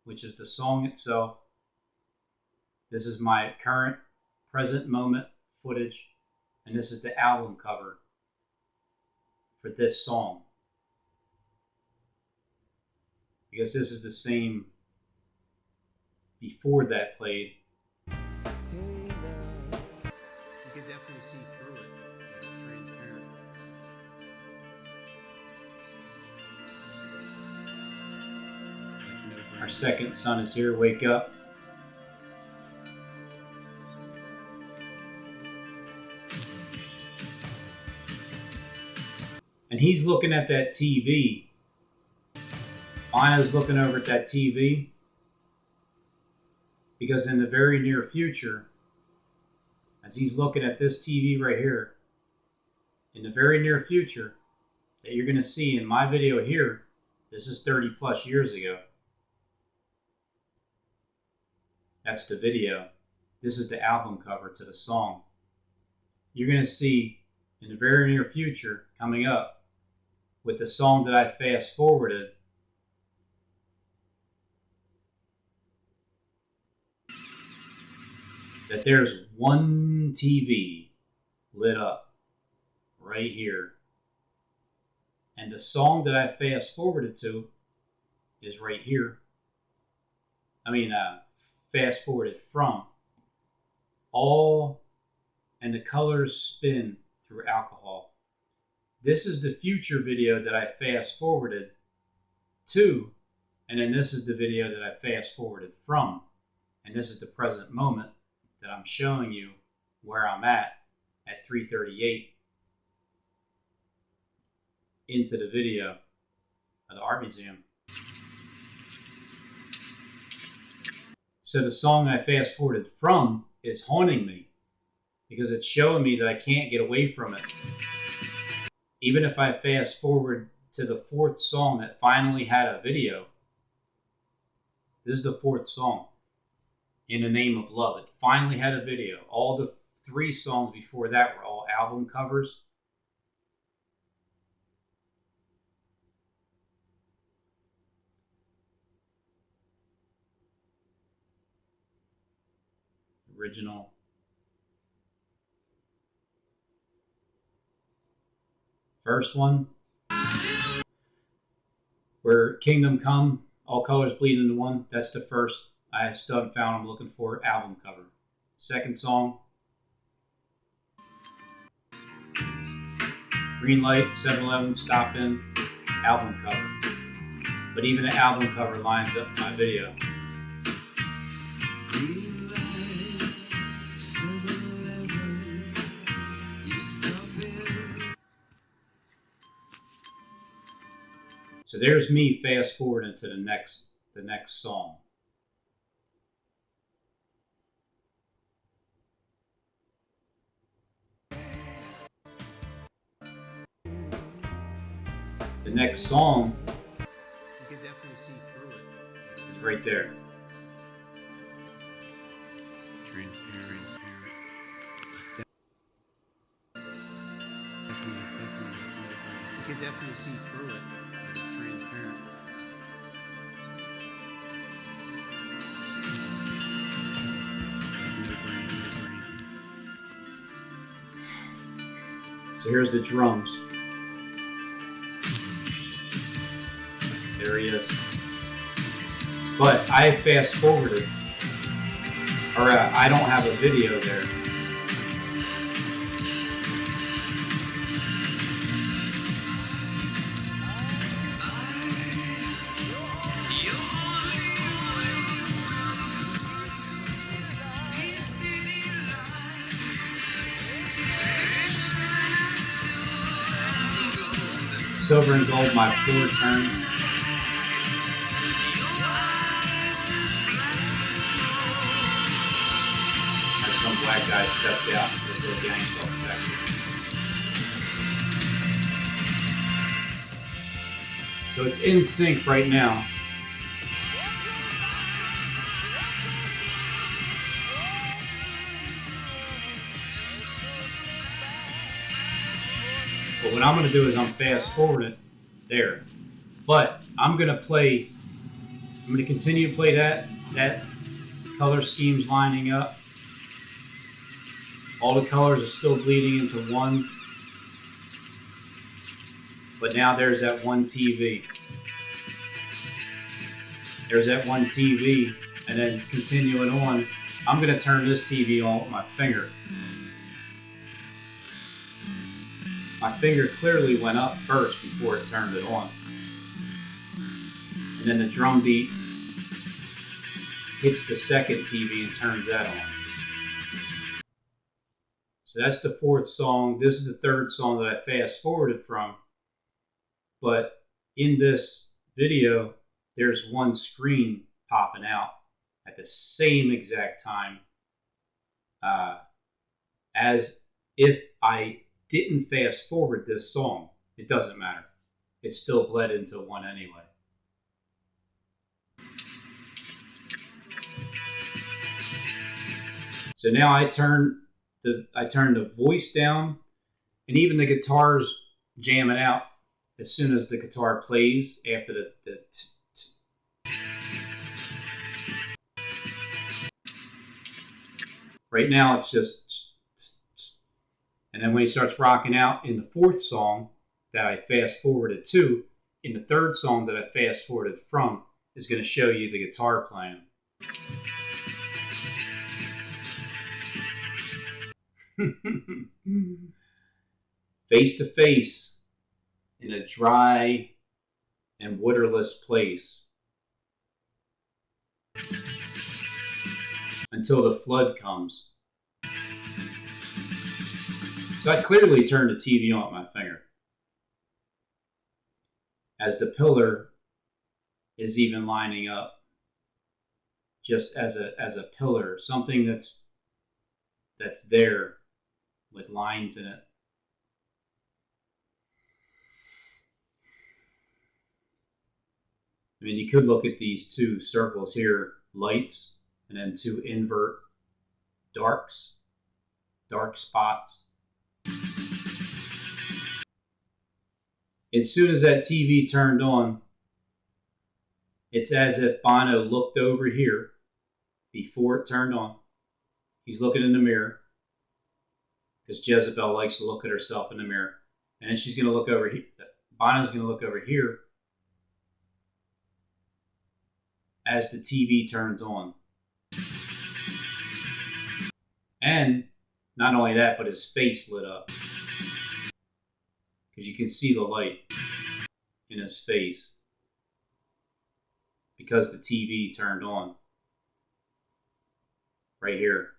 which is the song itself. This is my current present moment footage, and this is the album cover for this song. Because this is the same before that played. You can definitely see through it. It's transparent. Our second son is here. Wake up. And he's looking at that TV. Anna's looking over at that TV. Because in the very near future, as he's looking at this TV right here, in the very near future, that you're going to see in my video here, this is 30 plus years ago. That's the video. This is the album cover to the song. You're going to see in the very near future coming up with the song that I fast forwarded, that there's one TV lit up right here. And the song that I fast forwarded to is right here. Fast forwarded from. And the colors spin through alcohol. This is the future video that I fast forwarded to, and then this is the video that I fast forwarded from. And this is the present moment that I'm showing you where I'm at 3:38 into the video of the art museum. So the song I fast forwarded from is haunting me because it's showing me that I can't get away from it. Even if I fast forward to the fourth song that finally had a video, this is the fourth song, In the Name of Love. It finally had a video. All the 3 songs before that were all album covers. Original. First one, where Kingdom Come, all colors bleed into one. That's the first. I still haven't found I'm looking for album cover. Second song, Green Light, 7-Eleven, Stop In, album cover. But even the album cover lines up with my video. So there's me fast forwarding to the next song. The next song You can definitely see through it. is right there. Transparent. Definitely. You can definitely see through it. It's transparent. So here's the drums. There he is. But I fast forwarded, or I don't have a video there. Silver and gold, my floor turn. As some black guy stepped out with his little gang stuff back there. So it's in sync right now. But what I'm going to do is I'm fast forwarding it there. But I'm going to continue to play that color scheme's lining up. All the colors are still bleeding into one. But now there's that one TV. There's that one TV. And then continuing on, I'm going to turn this TV on with my finger. My finger clearly went up first before it turned it on. And then the drum beat hits the second TV and turns that on. So that's the fourth song. This is the third song that I fast forwarded from. But in this video, there's one screen popping out at the same exact time as if I didn't fast forward this song. It doesn't matter. It still bled into one anyway. So now I turn the voice down, and even the guitars jamming out as soon as the guitar plays, after the right now it's just, and then when he starts rocking out in the fourth song that I fast forwarded to, in the third song that I fast forwarded from, is going to show you the guitar playing. Face to face in a dry and waterless place until the flood comes. So I clearly turned the TV on with my finger, as the pillar is even lining up, just as a pillar, something that's there with lines in it. I mean, you could look at these two circles here, lights, and then two invert dark spots. As soon as that TV turned on, it's as if Bono looked over here before it turned on. He's looking in the mirror, because Jezebel likes to look at herself in the mirror. And then she's going to look over here. Bono's going to look over here as the TV turns on. And not only that, but his face lit up, because you can see the light in his face because the TV turned on right here,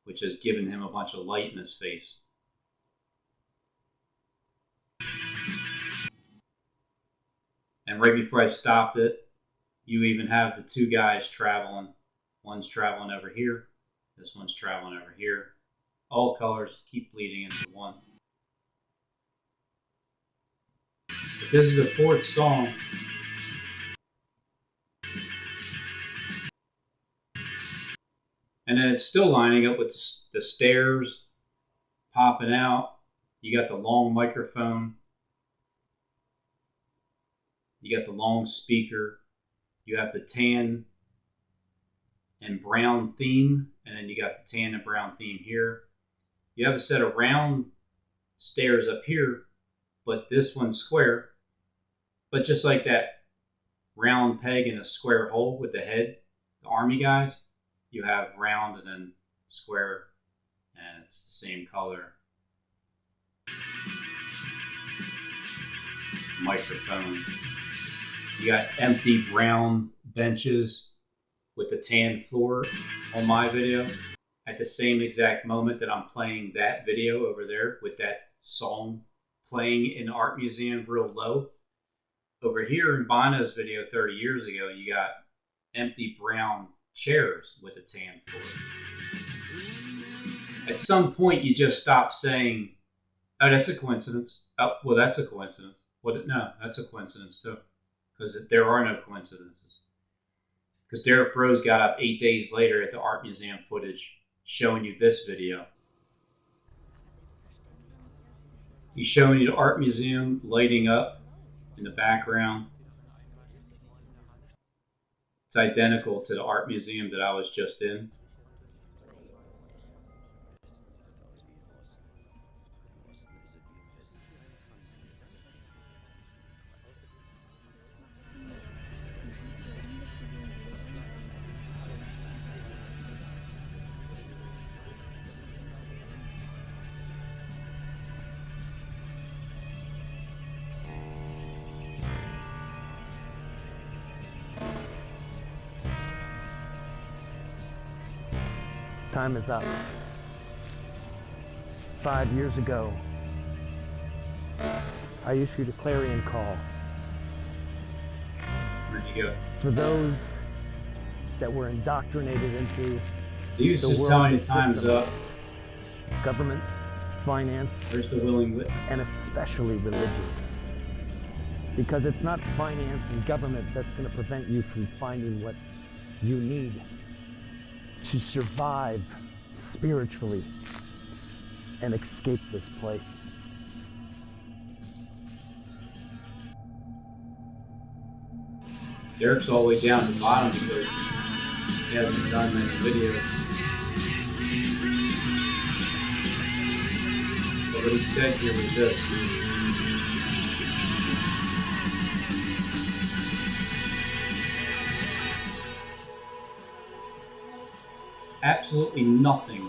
which has given him a bunch of light in his face. And right before I stopped it, you even have the two guys traveling. One's traveling over here. This one's traveling over here. All colors keep bleeding into one. But this is the fourth song. And then it's still lining up with the stairs popping out. You got the long microphone. You got the long speaker. You have the tan and brown theme. And then you got the tan and brown theme here. You have a set of round stairs up here, but this one's square. But just like that round peg in a square hole with the head, the army guys, you have round and then square, and it's the same color. Microphone. You got empty brown benches with the tan floor on my video at the same exact moment that I'm playing that video over there with that song playing in the art museum real low. Over here in Bono's video 30 years ago, you got empty brown chairs with a tan floor. At some point, you just stop saying, oh, that's a coincidence. Oh, well, that's a coincidence. No, that's a coincidence too. Because there are no coincidences. Because Derek Rose got up 8 days later at the art museum footage showing you this video. He's showing you the art museum lighting up in the background. It's identical to the art museum that I was just in. Time is up. 5 years ago, I issued a clarion call. Where'd you go? For those that were indoctrinated into He was the just telling you worldly time's systems, up. government, finance, There's the willing witness. and especially religion. Because it's not finance and government that's going to prevent you from finding what you need to survive spiritually and escape this place. Derek's all the way down to the bottom because he hasn't done many videos. But what he said here was this. Absolutely nothing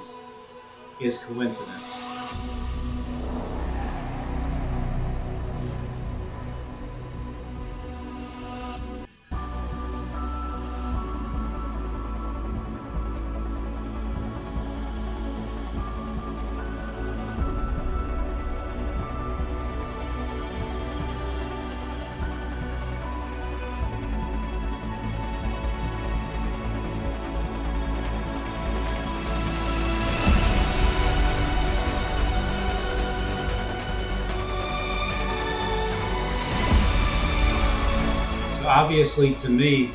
is coincidence. Obviously, to me,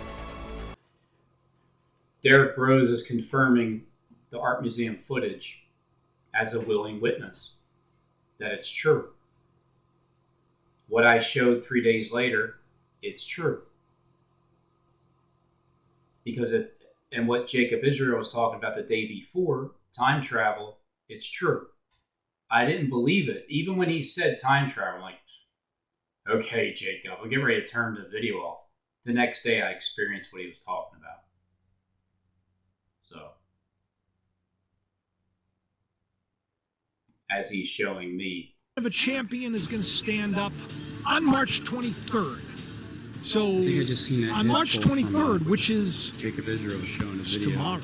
Derek Rose is confirming the art museum footage as a willing witness that it's true. What I showed 3 days later, it's true. Because and what Jacob Israel was talking about the day before, time travel, it's true. I didn't believe it. Even when he said time travel, I'm like, okay, Jacob, I'm getting ready to turn the video off. The next day I experienced what he was talking about. So, as he's showing me. The champion is going to stand up on March 23rd. So, I think I just seen that on March 23rd, which is Jacob Israel showing a video tomorrow,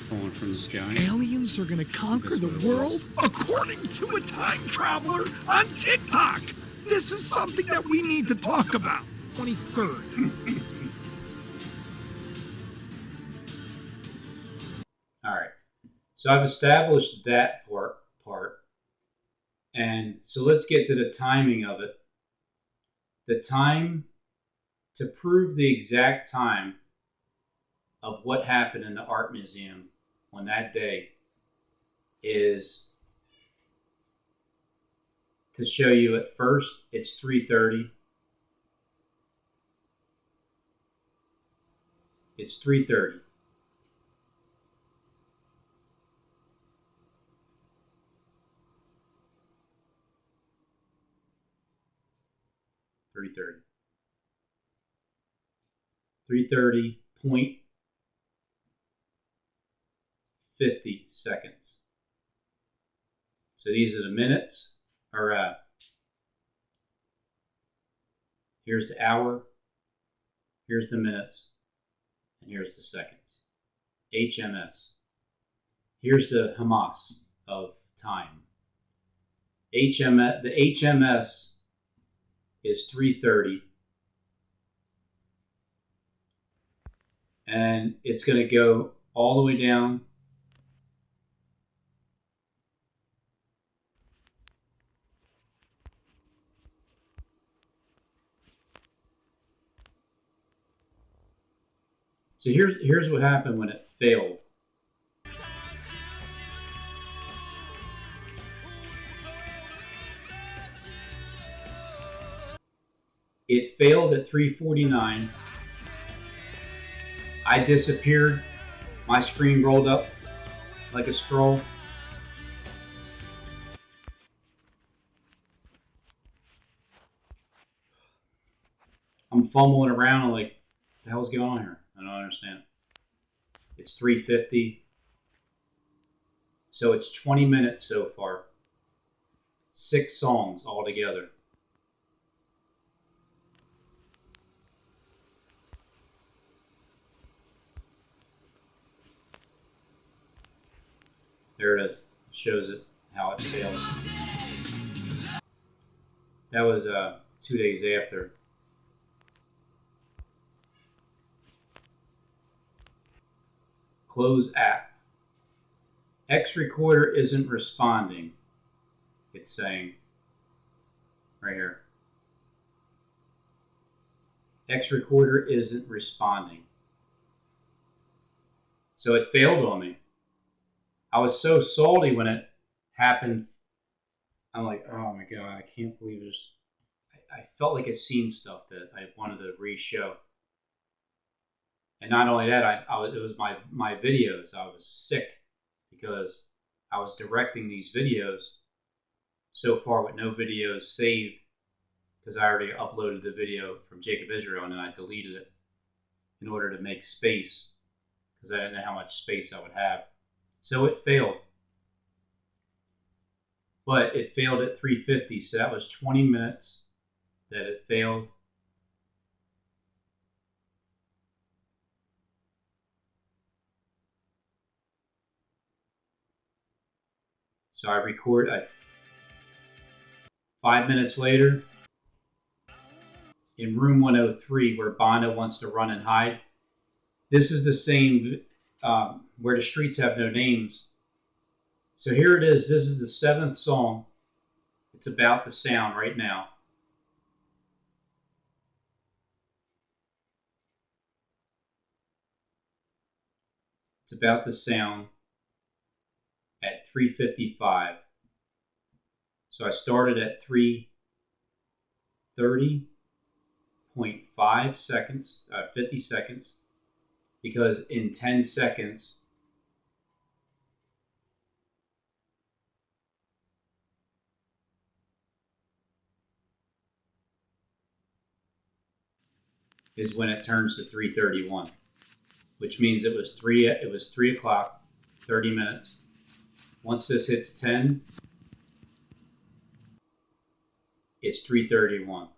falling from the sky. aliens are going to conquer the world according to a time traveler on TikTok. This is something that we need to talk about. 23rd. All right. So I've established that part. And so let's get to the timing of it. The time, to prove the exact time of what happened in the art museum on that day, is to show you at first it's 3:30. It's 3:30. .50 seconds. So these are the minutes, or here's the hour, here's the minutes, and here's the seconds. HMS. Here's the Hamas of time. The HMS is 3:30, and it's going to go all the way down So here's what happened when it failed. It failed at 3:49. I disappeared. My screen rolled up like a scroll. I'm fumbling around. I'm like, what the hell's going on here? I don't understand. It's 3:50. So it's 20 minutes so far. 6 songs altogether. There it is. It shows it how it failed. That was 2 days after. Close app. X recorder isn't responding. It's saying right here. X recorder isn't responding. So it failed on me. I was so salty when it happened. I'm like, oh my God, I can't believe this. I felt like I'd seen stuff that I wanted to re-show. And not only that, it was my videos. I was sick because I was directing these videos so far with no videos saved because I already uploaded the video from Jacob Israel and then I deleted it in order to make space because I didn't know how much space I would have. So it failed. But it failed at 350, so that was 20 minutes that it failed. So I record 5 minutes later in room 103 where Bondo wants to run and hide. This is the same where the streets have no names. So here it is. This is the 7th song. It's about the sound right now. It's about the sound at 3:55. So I started at 3:30.5 seconds, 50 seconds, because in 10 seconds, is when it turns to 3:31, which means it was 3 o'clock, 30 minutes. Once this hits 10, it's 3:31.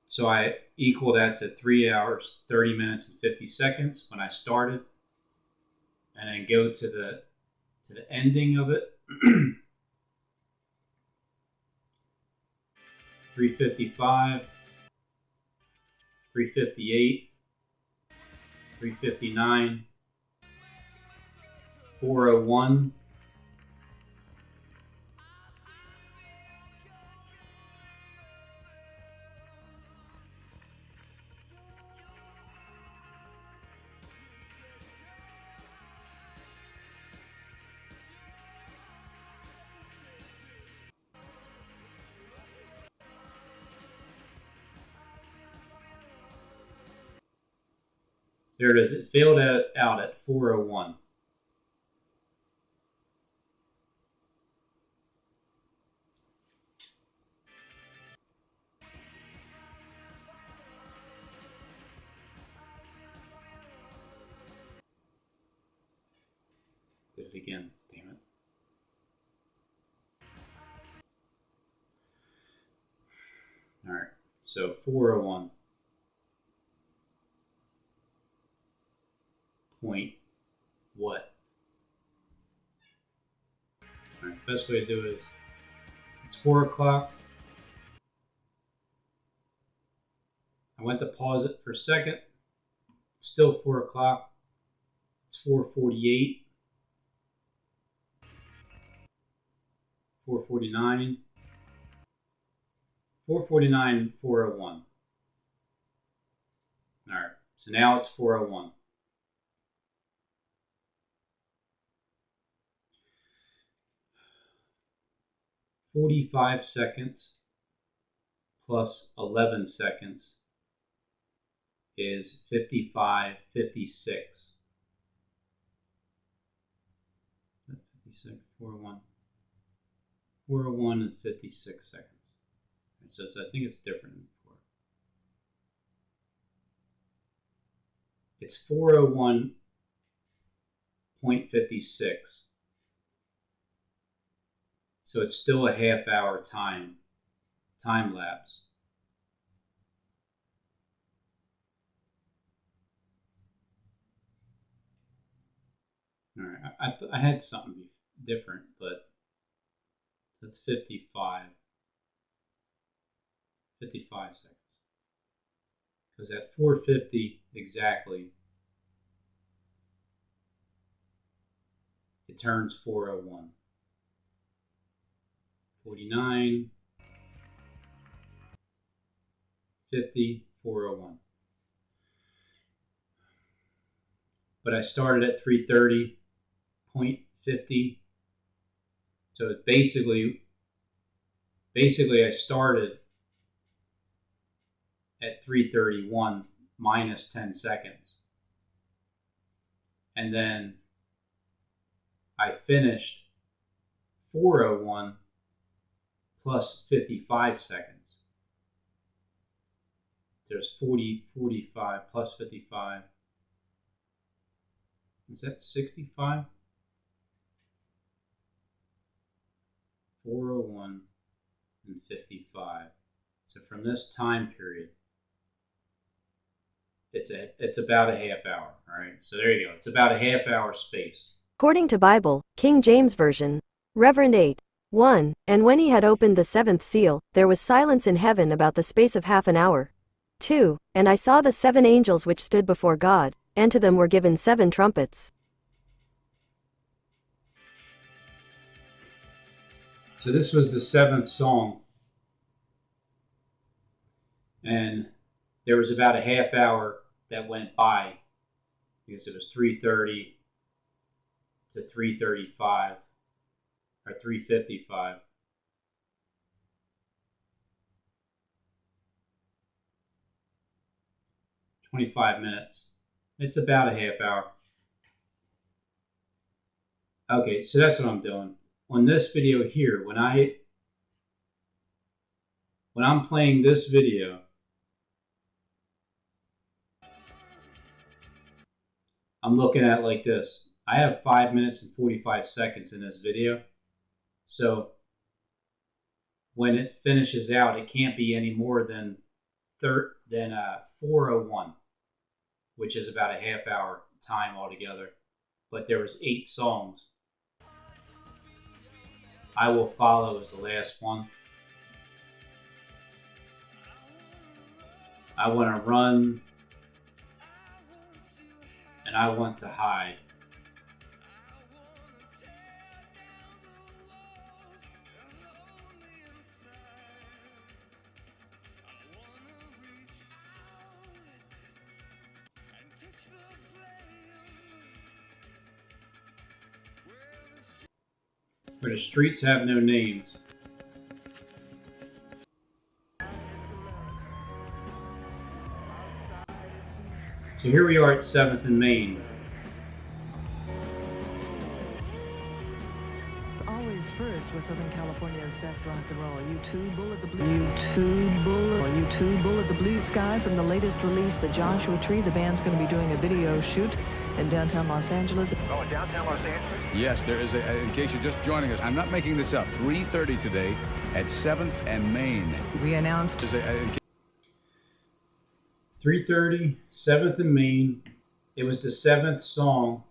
So I equal that to 3 hours, 30 minutes, and 50 seconds when I started, and then go to the ending of it. 3:55, 3:58, 3:59, 4:01. There it is. It failed out at 4:01. Did it again. Damn it. All right. So 4:01. Point what? All right, best way to do it is it's 4 o'clock. I went to pause it for a second. Still 4 o'clock. It's 4:48. 4:49. 4:49, 4:01. All right, so now it's 4:01. 45 seconds plus 11 seconds is 55:56. 56, 4:01. 4:01 and 56 seconds. So I think it's different than before. It's 4:01.56. So it's still a half hour time lapse. All right, I had something different, but that's 55 seconds. Because at 4:50 exactly, it turns 4:01. 49, 50, 4:01. But I started at 3:30.50. So basically I started at 3:31 minus 10 seconds. And then I finished 4:01 plus 55 seconds. There's 40, 45 plus 55. Is that 65? 4:01 and 55. So from this time period, it's about a half hour. All right. So there you go. It's about a half hour space. According to Bible, King James Version, Reverend 8:1, and when he had opened the seventh seal, there was silence in heaven about the space of half an hour. 2, and I saw the 7 angels which stood before God, and to them were given 7 trumpets. So this was the 7th song. And there was about a half hour that went by because it was 3:30 to 3:35 or 3:55. $25. It's about a half hour. Okay, so that's what I'm doing. On this video here, when I'm playing this video, I'm looking at it like this. I have 5 minutes and 45 seconds in this video. So when it finishes out, it can't be any more than 4:01, which is about a half hour time altogether. But there was 8 songs. I Will Follow is the last one. I Want to Run, and I Want to Hide. Where the streets have no names. So here we are at 7th and Main. Always first was Southern California's best rock and roll. U2 Bullet the Blue Sky from the latest release, The Joshua Tree. The band's going to be doing a video shoot in downtown Los Angeles. Oh, downtown Los Angeles? Yes, there is in case you're just joining us, I'm not making this up, 3:30 today at 7th and Main. We announced 3:30, 7th and Main. It was the 7th song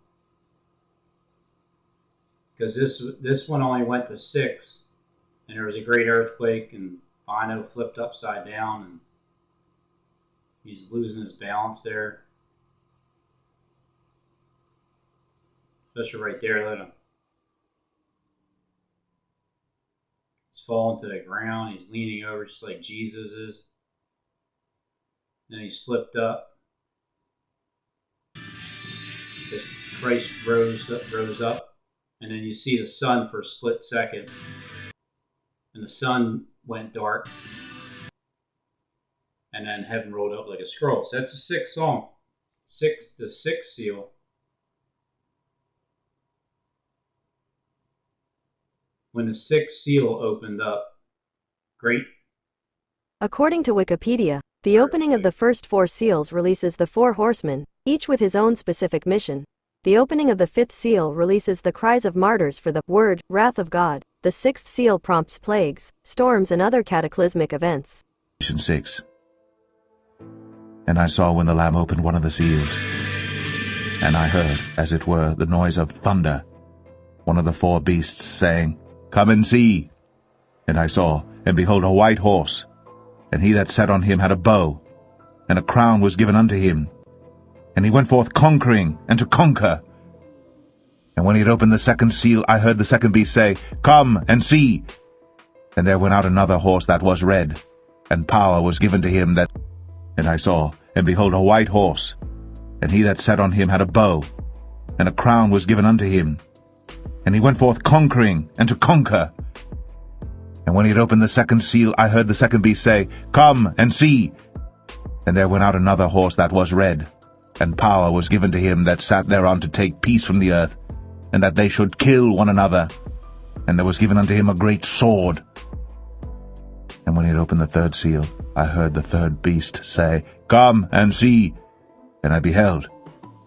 because this one only went to 6, and there was a great earthquake, and Bono flipped upside down, and he's losing his balance there. Especially right there, let him. He's falling to the ground. He's leaning over just like Jesus is. Then he's flipped up. As Christ rose up. And then you see the sun for a split second. And the sun went dark. And then heaven rolled up like a scroll. So that's the 6th song. The 6th seal. When the 6th seal opened up, great. According to Wikipedia, the opening of the first 4 seals releases the 4 horsemen, each with his own specific mission. The opening of the 5th seal releases the cries of martyrs for the word, wrath of God. The 6th seal prompts plagues, storms, and other cataclysmic events. 6. And I saw when the Lamb opened one of the seals, and I heard, as it were, the noise of thunder, one of the 4 beasts saying, Come and see. And I saw, and behold, a white horse, and he that sat on him had a bow, and a crown was given unto him. And he went forth conquering, and to conquer. And when he had opened the 2nd seal, I heard the 2nd beast say, Come and see. And there went out another horse that was red, and power was given to him that... And I saw, and behold, a white horse, and he that sat on him had a bow, and a crown was given unto him. And he went forth conquering, and to conquer. And when he had opened the 2nd seal, I heard the 2nd beast say, Come and see. And there went out another horse that was red, and power was given to him that sat thereon to take peace from the earth, and that they should kill one another. And there was given unto him a great sword. And when he had opened the third seal, I heard the third beast say, Come and see. And I beheld,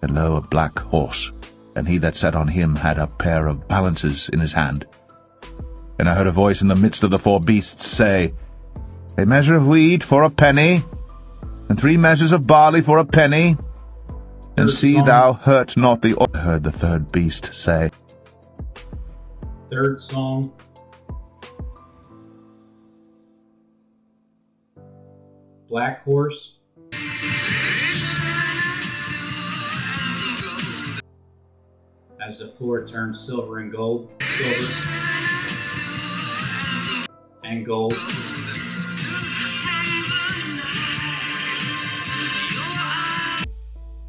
and lo, a black horse, and he that sat on him had a pair of balances in his hand. And I heard a voice in the midst of the four beasts say, A measure of wheat for a penny, and 3 measures of barley for a penny, and see thou hurt not the oil. I heard the third beast say. Third song. Black horse. As the floor turns silver and gold, silver and gold.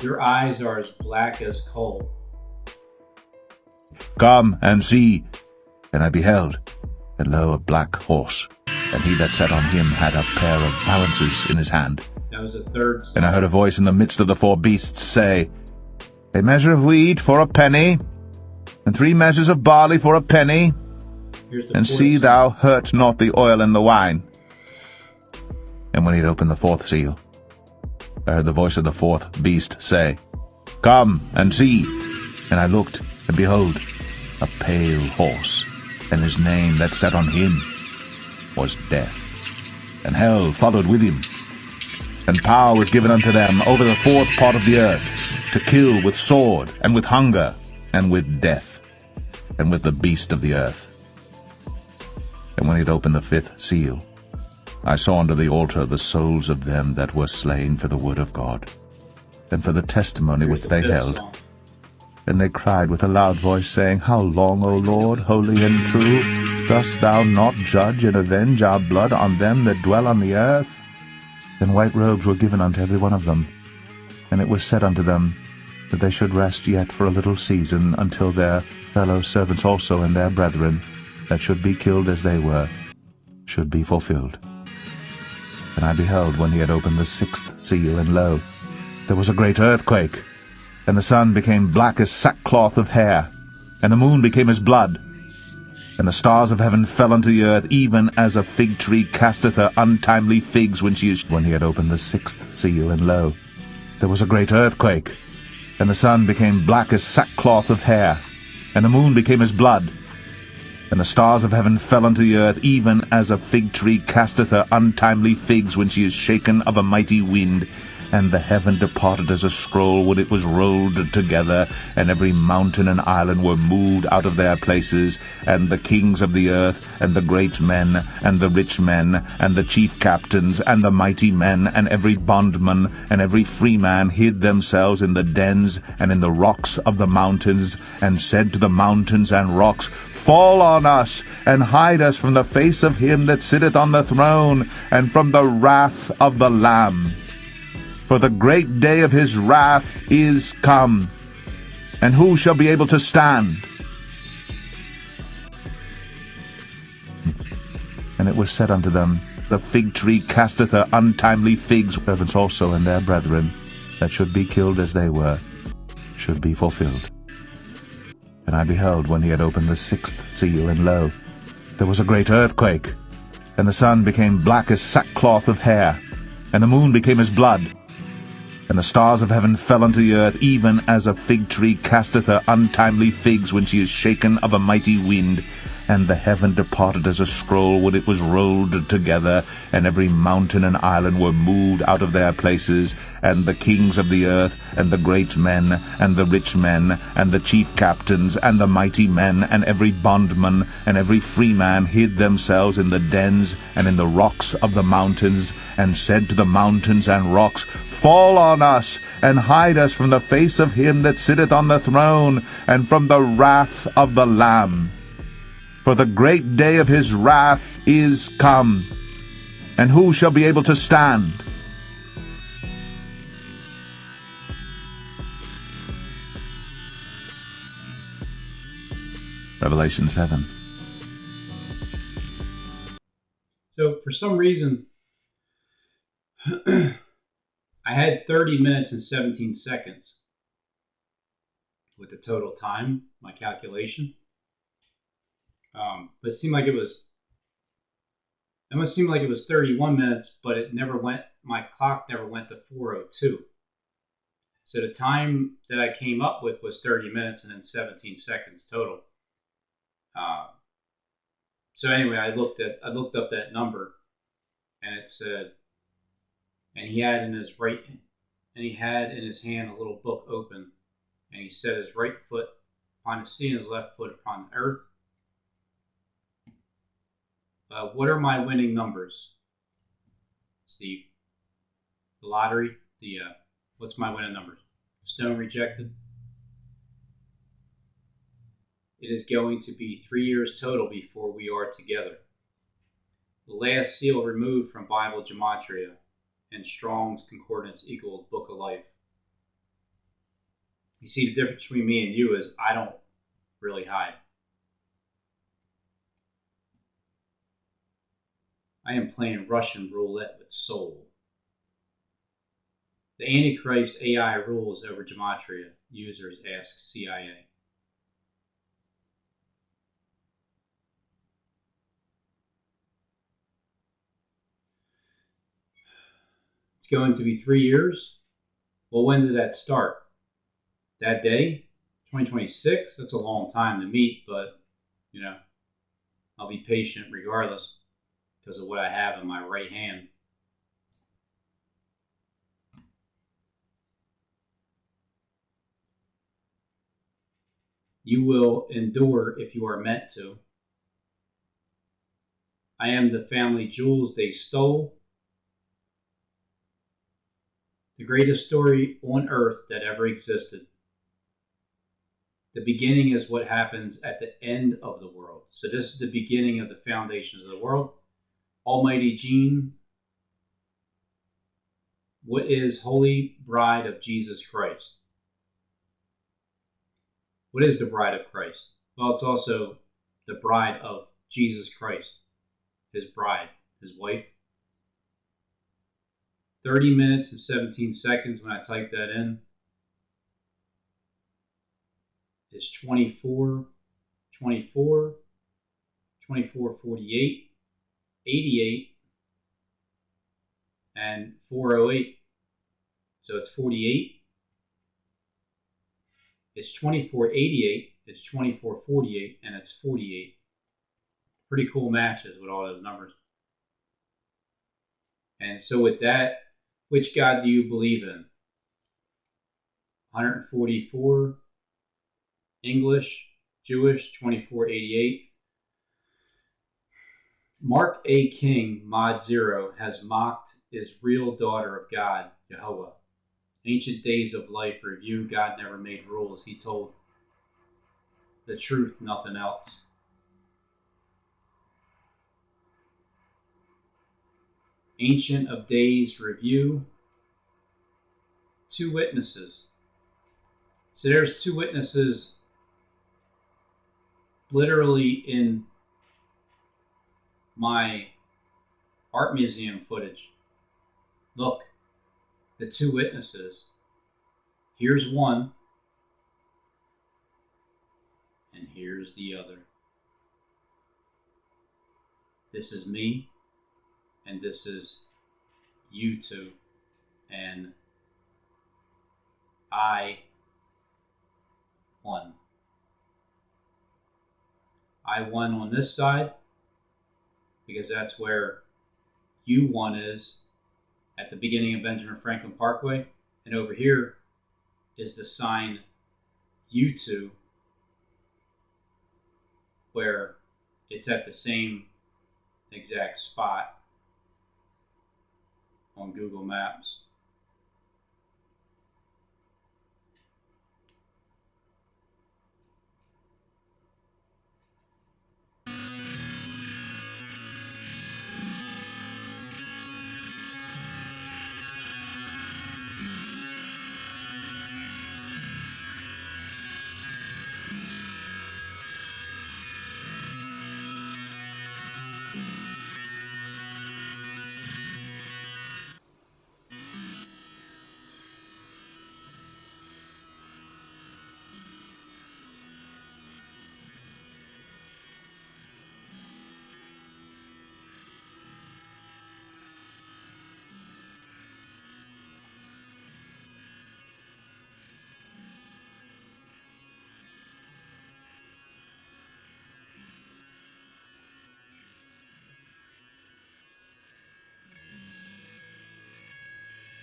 Your eyes are as black as coal. Come and see. And I beheld, and lo, a black horse, and he that sat on him had a pair of balances in his hand. That was the third song. And I heard a voice in the midst of the four beasts say, A measure of wheat for a penny, and 3 measures of barley for a penny, and see thou hurt not the oil and the wine. And when he had opened the fourth seal, I heard the voice of the fourth beast say, Come and see. And I looked, and behold, a pale horse, and his name that sat on him was Death. And hell followed with him. And power was given unto them over the fourth part of the earth, to kill with sword, and with hunger, and with death, and with the beast of the earth. And when he had opened the fifth seal, I saw under the altar the souls of them that were slain for the word of God, and for the testimony which they held. And they cried with a loud voice, saying, How long, O Lord, holy and true, dost thou not judge and avenge our blood on them that dwell on the earth? Then white robes were given unto every one of them, and it was said unto them that they should rest yet for a little season, until their fellow servants also and their brethren, that should be killed as they were, should be fulfilled. And I beheld when he had opened the sixth seal, and lo, there was a great earthquake, and the sun became black as sackcloth of hair, and the moon became as blood, and the stars of heaven fell unto the earth, even as a fig tree casteth her untimely figs when she is. When he had opened the sixth seal, and lo, there was a great earthquake, and the sun became black as sackcloth of hair, and the moon became as blood, and the stars of heaven fell unto the earth, even as a fig tree casteth her untimely figs when she is shaken of a mighty wind. And the heaven departed as a scroll when it was rolled together, and every mountain and island were moved out of their places, and the kings of the earth, and the great men, and the rich men, and the chief captains, and the mighty men, and every bondman, and every freeman hid themselves in the dens and in the rocks of the mountains, and said to the mountains and rocks, Fall on us, and hide us from the face of him that sitteth on the throne, and from the wrath of the Lamb. For the great day of his wrath is come, and who shall be able to stand? And it was said unto them, The fig tree casteth her untimely figs, servants also and their brethren, that should be killed as they were, should be fulfilled. And I beheld when he had opened the sixth seal, and lo, there was a great earthquake, and the sun became black as sackcloth of hair, and the moon became as blood, and the stars of heaven fell unto the earth, even as a fig tree casteth her untimely figs when she is shaken of a mighty wind. And the heaven departed as a scroll when it was rolled together, and every mountain and island were moved out of their places, and the kings of the earth, and the great men, and the rich men, and the chief captains, and the mighty men, and every bondman, and every freeman hid themselves in the dens and in the rocks of the mountains, and said to the mountains and rocks, Fall on us, and hide us from the face of him that sitteth on the throne, and from the wrath of the Lamb. For the great day of his wrath is come, and who shall be able to stand? Revelation 7. So for some reason, I had 30 minutes and 17 seconds with the total time, my calculation. But it seemed like it almost seemed like it was 31 minutes, but it never went, my clock never went to 4:02. So the time that I came up with was 30 minutes and then 17 seconds total. So anyway, I looked up that number, and it said, and he had in his hand a little book open, and he set his right foot upon the sea and his left foot upon the earth. What are my winning numbers, Steve? The lottery. What's my winning numbers? Stone rejected. It is going to be 3 years total before we are together. The last seal removed from Bible Gematria and Strong's Concordance equals Book of Life. You see, the difference between me and you is I don't really hide. I am playing Russian roulette with soul. The Antichrist AI rules over Gematria. Users ask CIA. It's going to be 3 years. Well, when did that start? That day? 2026? That's a long time to meet, but, I'll be patient regardless because of what I have in my right hand. You will endure if you are meant to. I am the family jewels they stole. The greatest story on earth that ever existed. The beginning is what happens at the end of the world. So this is the beginning of the foundations of the world. Almighty Gene, what is Holy Bride of Jesus Christ? What is the bride of Christ? Well, it's also the bride of Jesus Christ, his bride, his wife. 30 minutes and 17 seconds when I type that in is 24, 24, 24, 48, 88, and 408. So it's 48. It's 2488, it's 2448, and it's 48. Pretty cool matches with all those numbers. And so with that, which God do you believe in? 144, English, Jewish, 2488. Mark A. King, Mod Zero, has mocked his real daughter of God, Jehovah. Ancient Days of Life Review, God never made rules. He told the truth, nothing else. Ancient of Days Review, 2 witnesses. So there's 2 witnesses literally in my art museum footage. Look, the 2 witnesses. Here's one, and here's the other. This is me, and this is you two, and I won. I won on this side because that's where U1 is at the beginning of Benjamin Franklin Parkway, and over here is the sign U2 where it's at the same exact spot on Google Maps.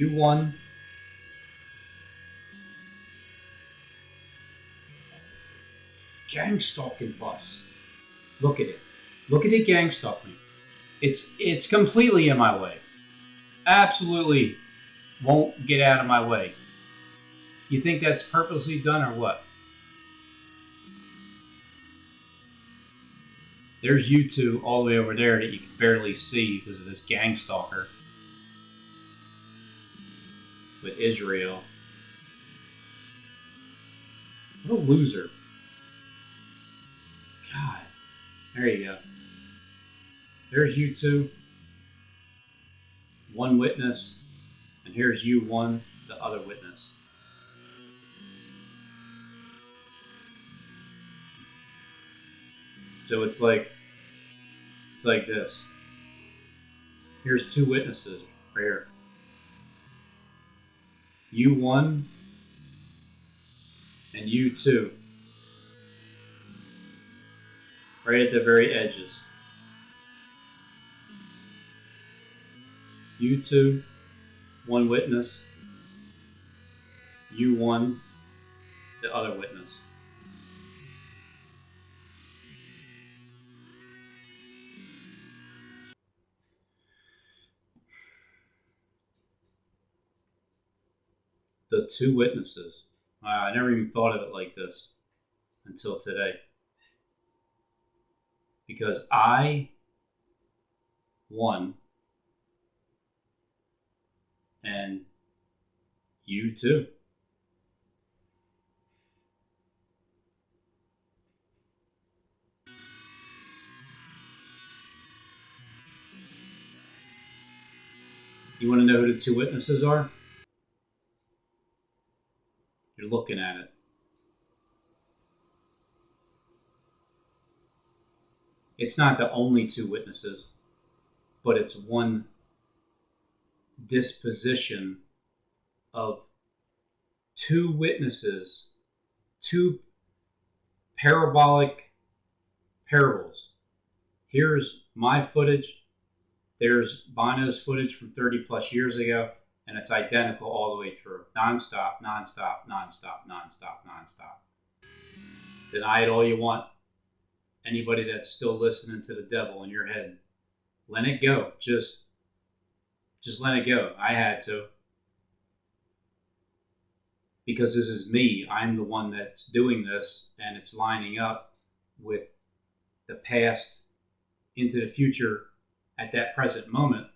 U1. Gang stalking bus. Look at it. Look at it gang stalking. It's completely in my way. Absolutely won't get out of my way. You think that's purposely done or what? There's you two all the way over there that you can barely see because of this gang stalker with Israel. What a loser. God. There you go. There's you two. One witness. And here's you one, the other witness. So it's like this. Here's two witnesses right here. You one and you two. Right at the very edges. You two, one witness. You one, the other witness. The two witnesses. Wow, I never even thought of it like this until today. Because I won and you too. You want to know who the two witnesses are? You're looking at it. It's not the only two witnesses, but it's one disposition of two witnesses, two parabolic parables. Here's my footage. There's Bono's footage from 30 plus years ago, and it's identical all the way through. Non-stop, non-stop, non-stop, non-stop, non-stop. Deny it all you want. Anybody that's still listening to the devil in your head, let it go. Just let it go. I had to. Because this is me. I'm the one that's doing this, and it's lining up with the past into the future at that present moment.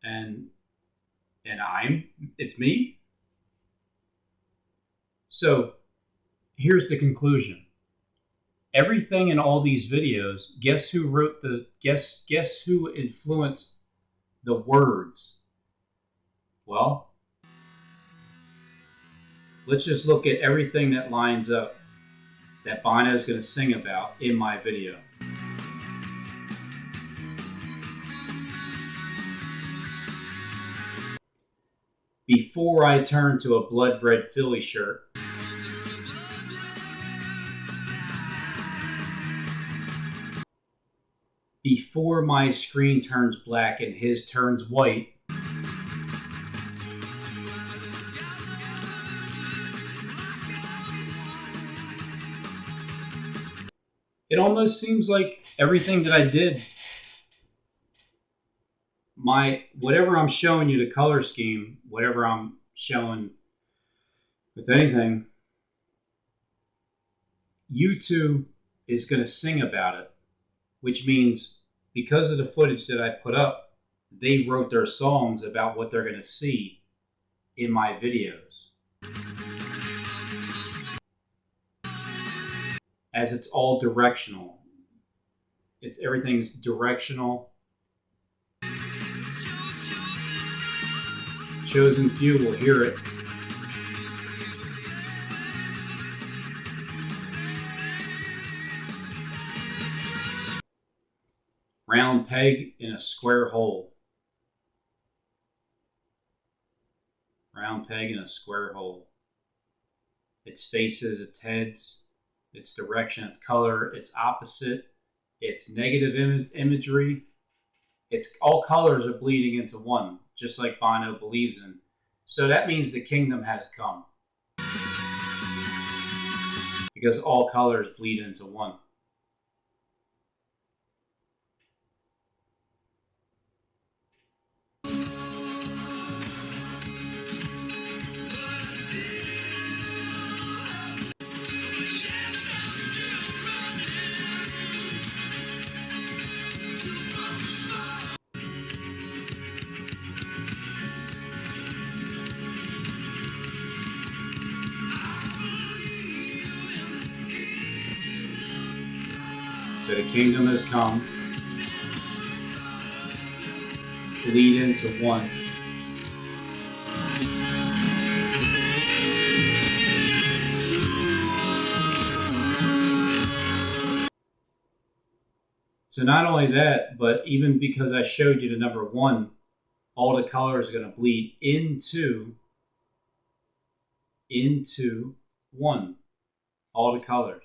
And it's me. So here's the conclusion. Everything in all these videos, guess who wrote guess who influenced the words? Well, let's just look at everything that lines up that Bono is going to sing about in my video. Before I turn to a blood red Philly shirt, before my screen turns black and his turns white, it almost seems like everything that I did, whatever I'm showing you, the color scheme, whatever I'm showing with anything, YouTube is going to sing about it, which means because of the footage that I put up, they wrote their songs about what they're going to see in my videos. As it's all directional. Everything's directional. Chosen few will hear it. Round peg in a square hole. Round peg in a square hole. Its faces, its heads, its direction, its color, its opposite, its negative imagery. It's all colors are bleeding into one, just like Bono believes in. So that means the kingdom has come. Because all colors bleed into one. So the kingdom has come. Bleed into one. So not only that, but even because I showed you the number 1, all the colors are going to bleed into 1. All the colors.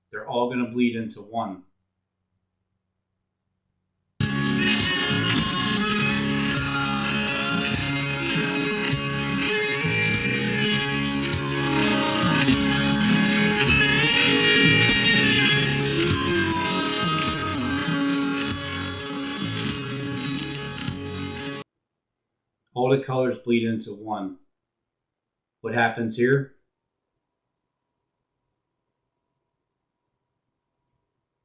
They're all going to bleed into 1. All the colors bleed into 1. What happens here?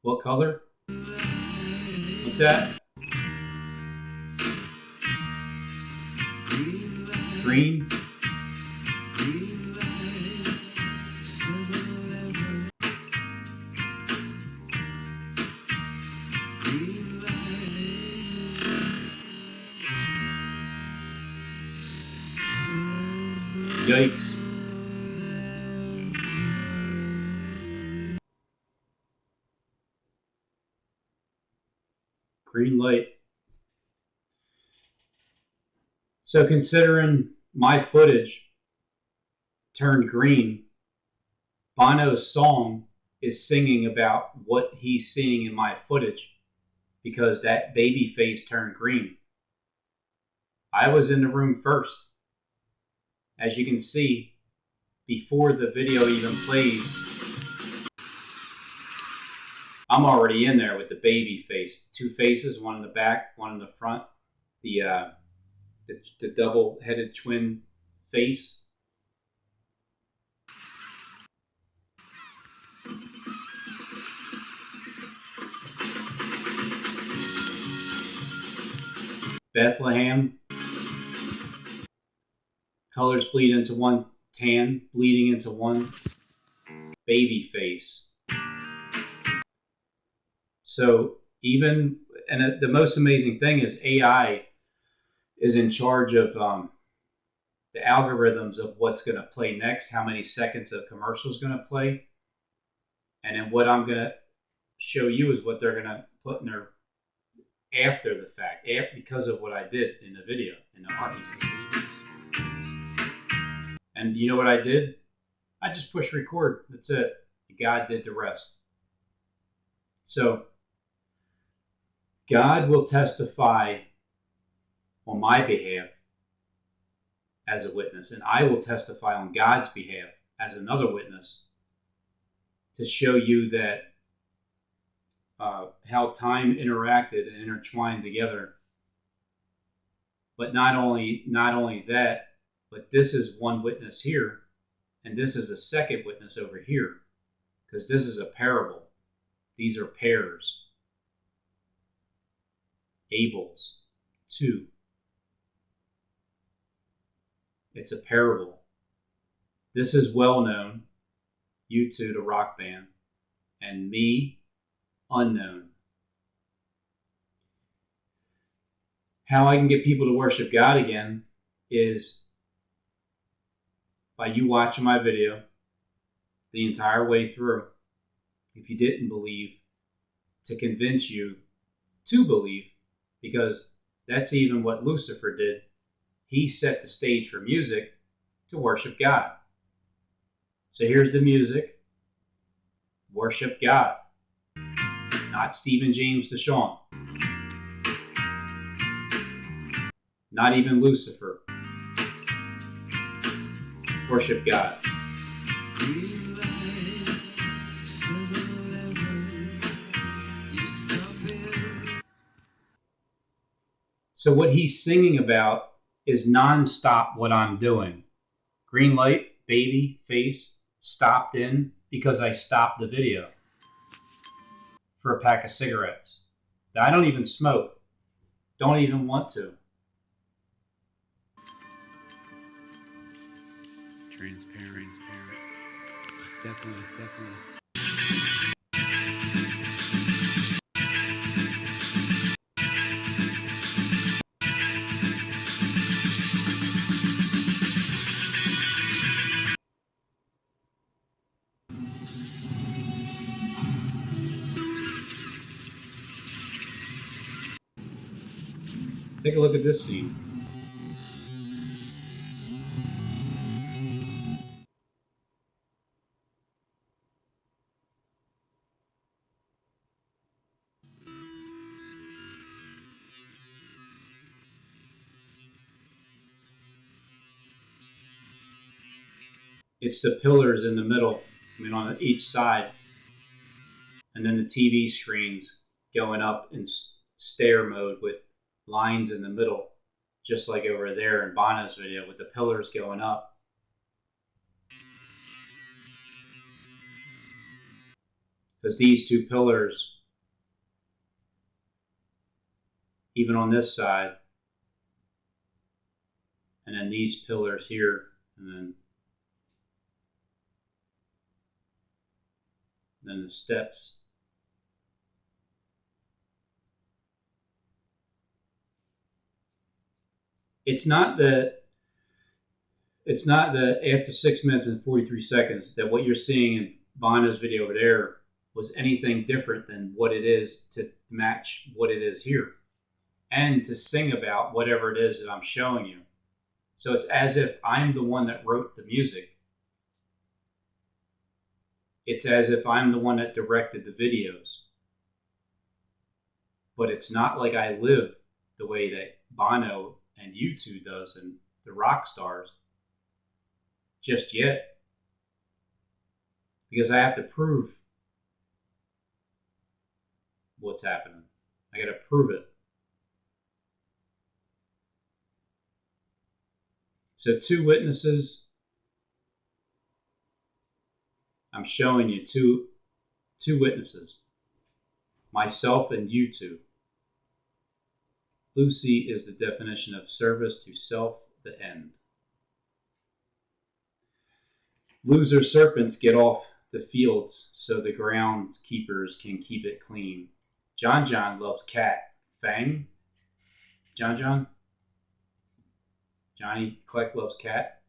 What color? What's that? Green? Yikes. Green light. So considering my footage turned green, Bono's song is singing about what he's seeing in my footage because that baby face turned green. I was in the room first. As you can see, before the video even plays, I'm already in there with the baby face. 2 faces, one in the back, one in the front. The double-headed twin face. Bethlehem. Colors bleed into 1. Tan bleeding into 1. Baby face. So even, and the most amazing thing is AI is in charge of the algorithms of what's going to play next, how many seconds a commercial is going to play. And then what I'm going to show you is what they're going to put in their after the fact, because of what I did in the video, in the art music. And you know what I did? I just pushed record. That's it. God did the rest. So God will testify on my behalf as a witness, and I will testify on God's behalf as another witness to show you that how time interacted and intertwined together. But not only that, but this is one witness here, and this is a second witness over here, because this is a parable. These are pairs. Abel's 2. It's a parable. This is well known. U2, the rock band, and me, unknown. How I can get people to worship God again is by you watching my video the entire way through. If you didn't believe, to convince you to believe, because that's even what Lucifer did. He set the stage for music to worship God. So here's the music. Worship God. Not Stephen James DeShawn. Not even Lucifer. Worship God. So what he's singing about is nonstop what I'm doing. Green light, baby, face, stopped in because I stopped the video for a pack of cigarettes. I don't even smoke. Don't even want to. Transparent. Definitely. Take a look at this scene. It's the pillars in the middle, on each side, and then the TV screens going up in stair mode with lines in the middle, just like over there in Bono's video with the pillars going up. Because these two pillars, even on this side, and then these pillars here, and then the steps. It's not that after 6 minutes and 43 seconds that what you're seeing in Bono's video over there was anything different than what it is to match what it is here and to sing about whatever it is that I'm showing you. So it's as if I'm the one that wrote the music. It's as if I'm the one that directed the videos. But it's not like I live the way that Bono and U2 does and the rock stars just yet. Because I have to prove what's happening. I got to prove it. So 2 witnesses. I'm showing you two witnesses. Myself and U2. Lucy is the definition of service to self, the end. Loser serpents get off the fields so the groundskeepers can keep it clean. John John loves cat. Fang? John John? Johnny Kleck loves cat?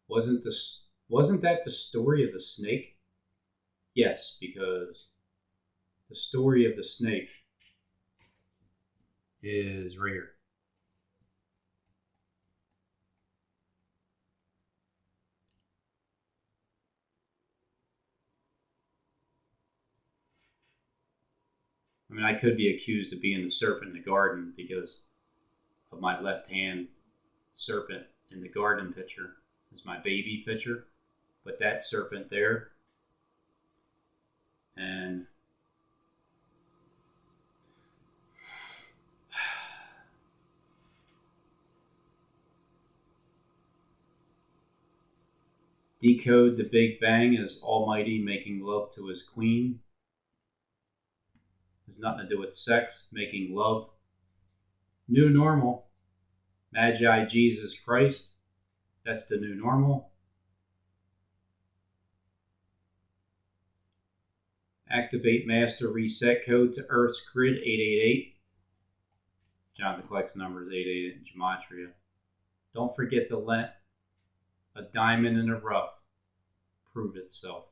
Wasn't that the story of the snake? Yes, because the story of the snake is right here. I could be accused of being the serpent in the garden because of my left hand serpent in the garden picture is my baby picture, but that serpent there and decode the Big Bang as Almighty making love to his queen. Has nothing to do with sex, making love. New normal. Magi Jesus Christ. That's the new normal. Activate master reset code to Earth's grid 888. Jonathan Kleck's number is 888 in Gematria. Don't forget to let a diamond in a rough prove itself.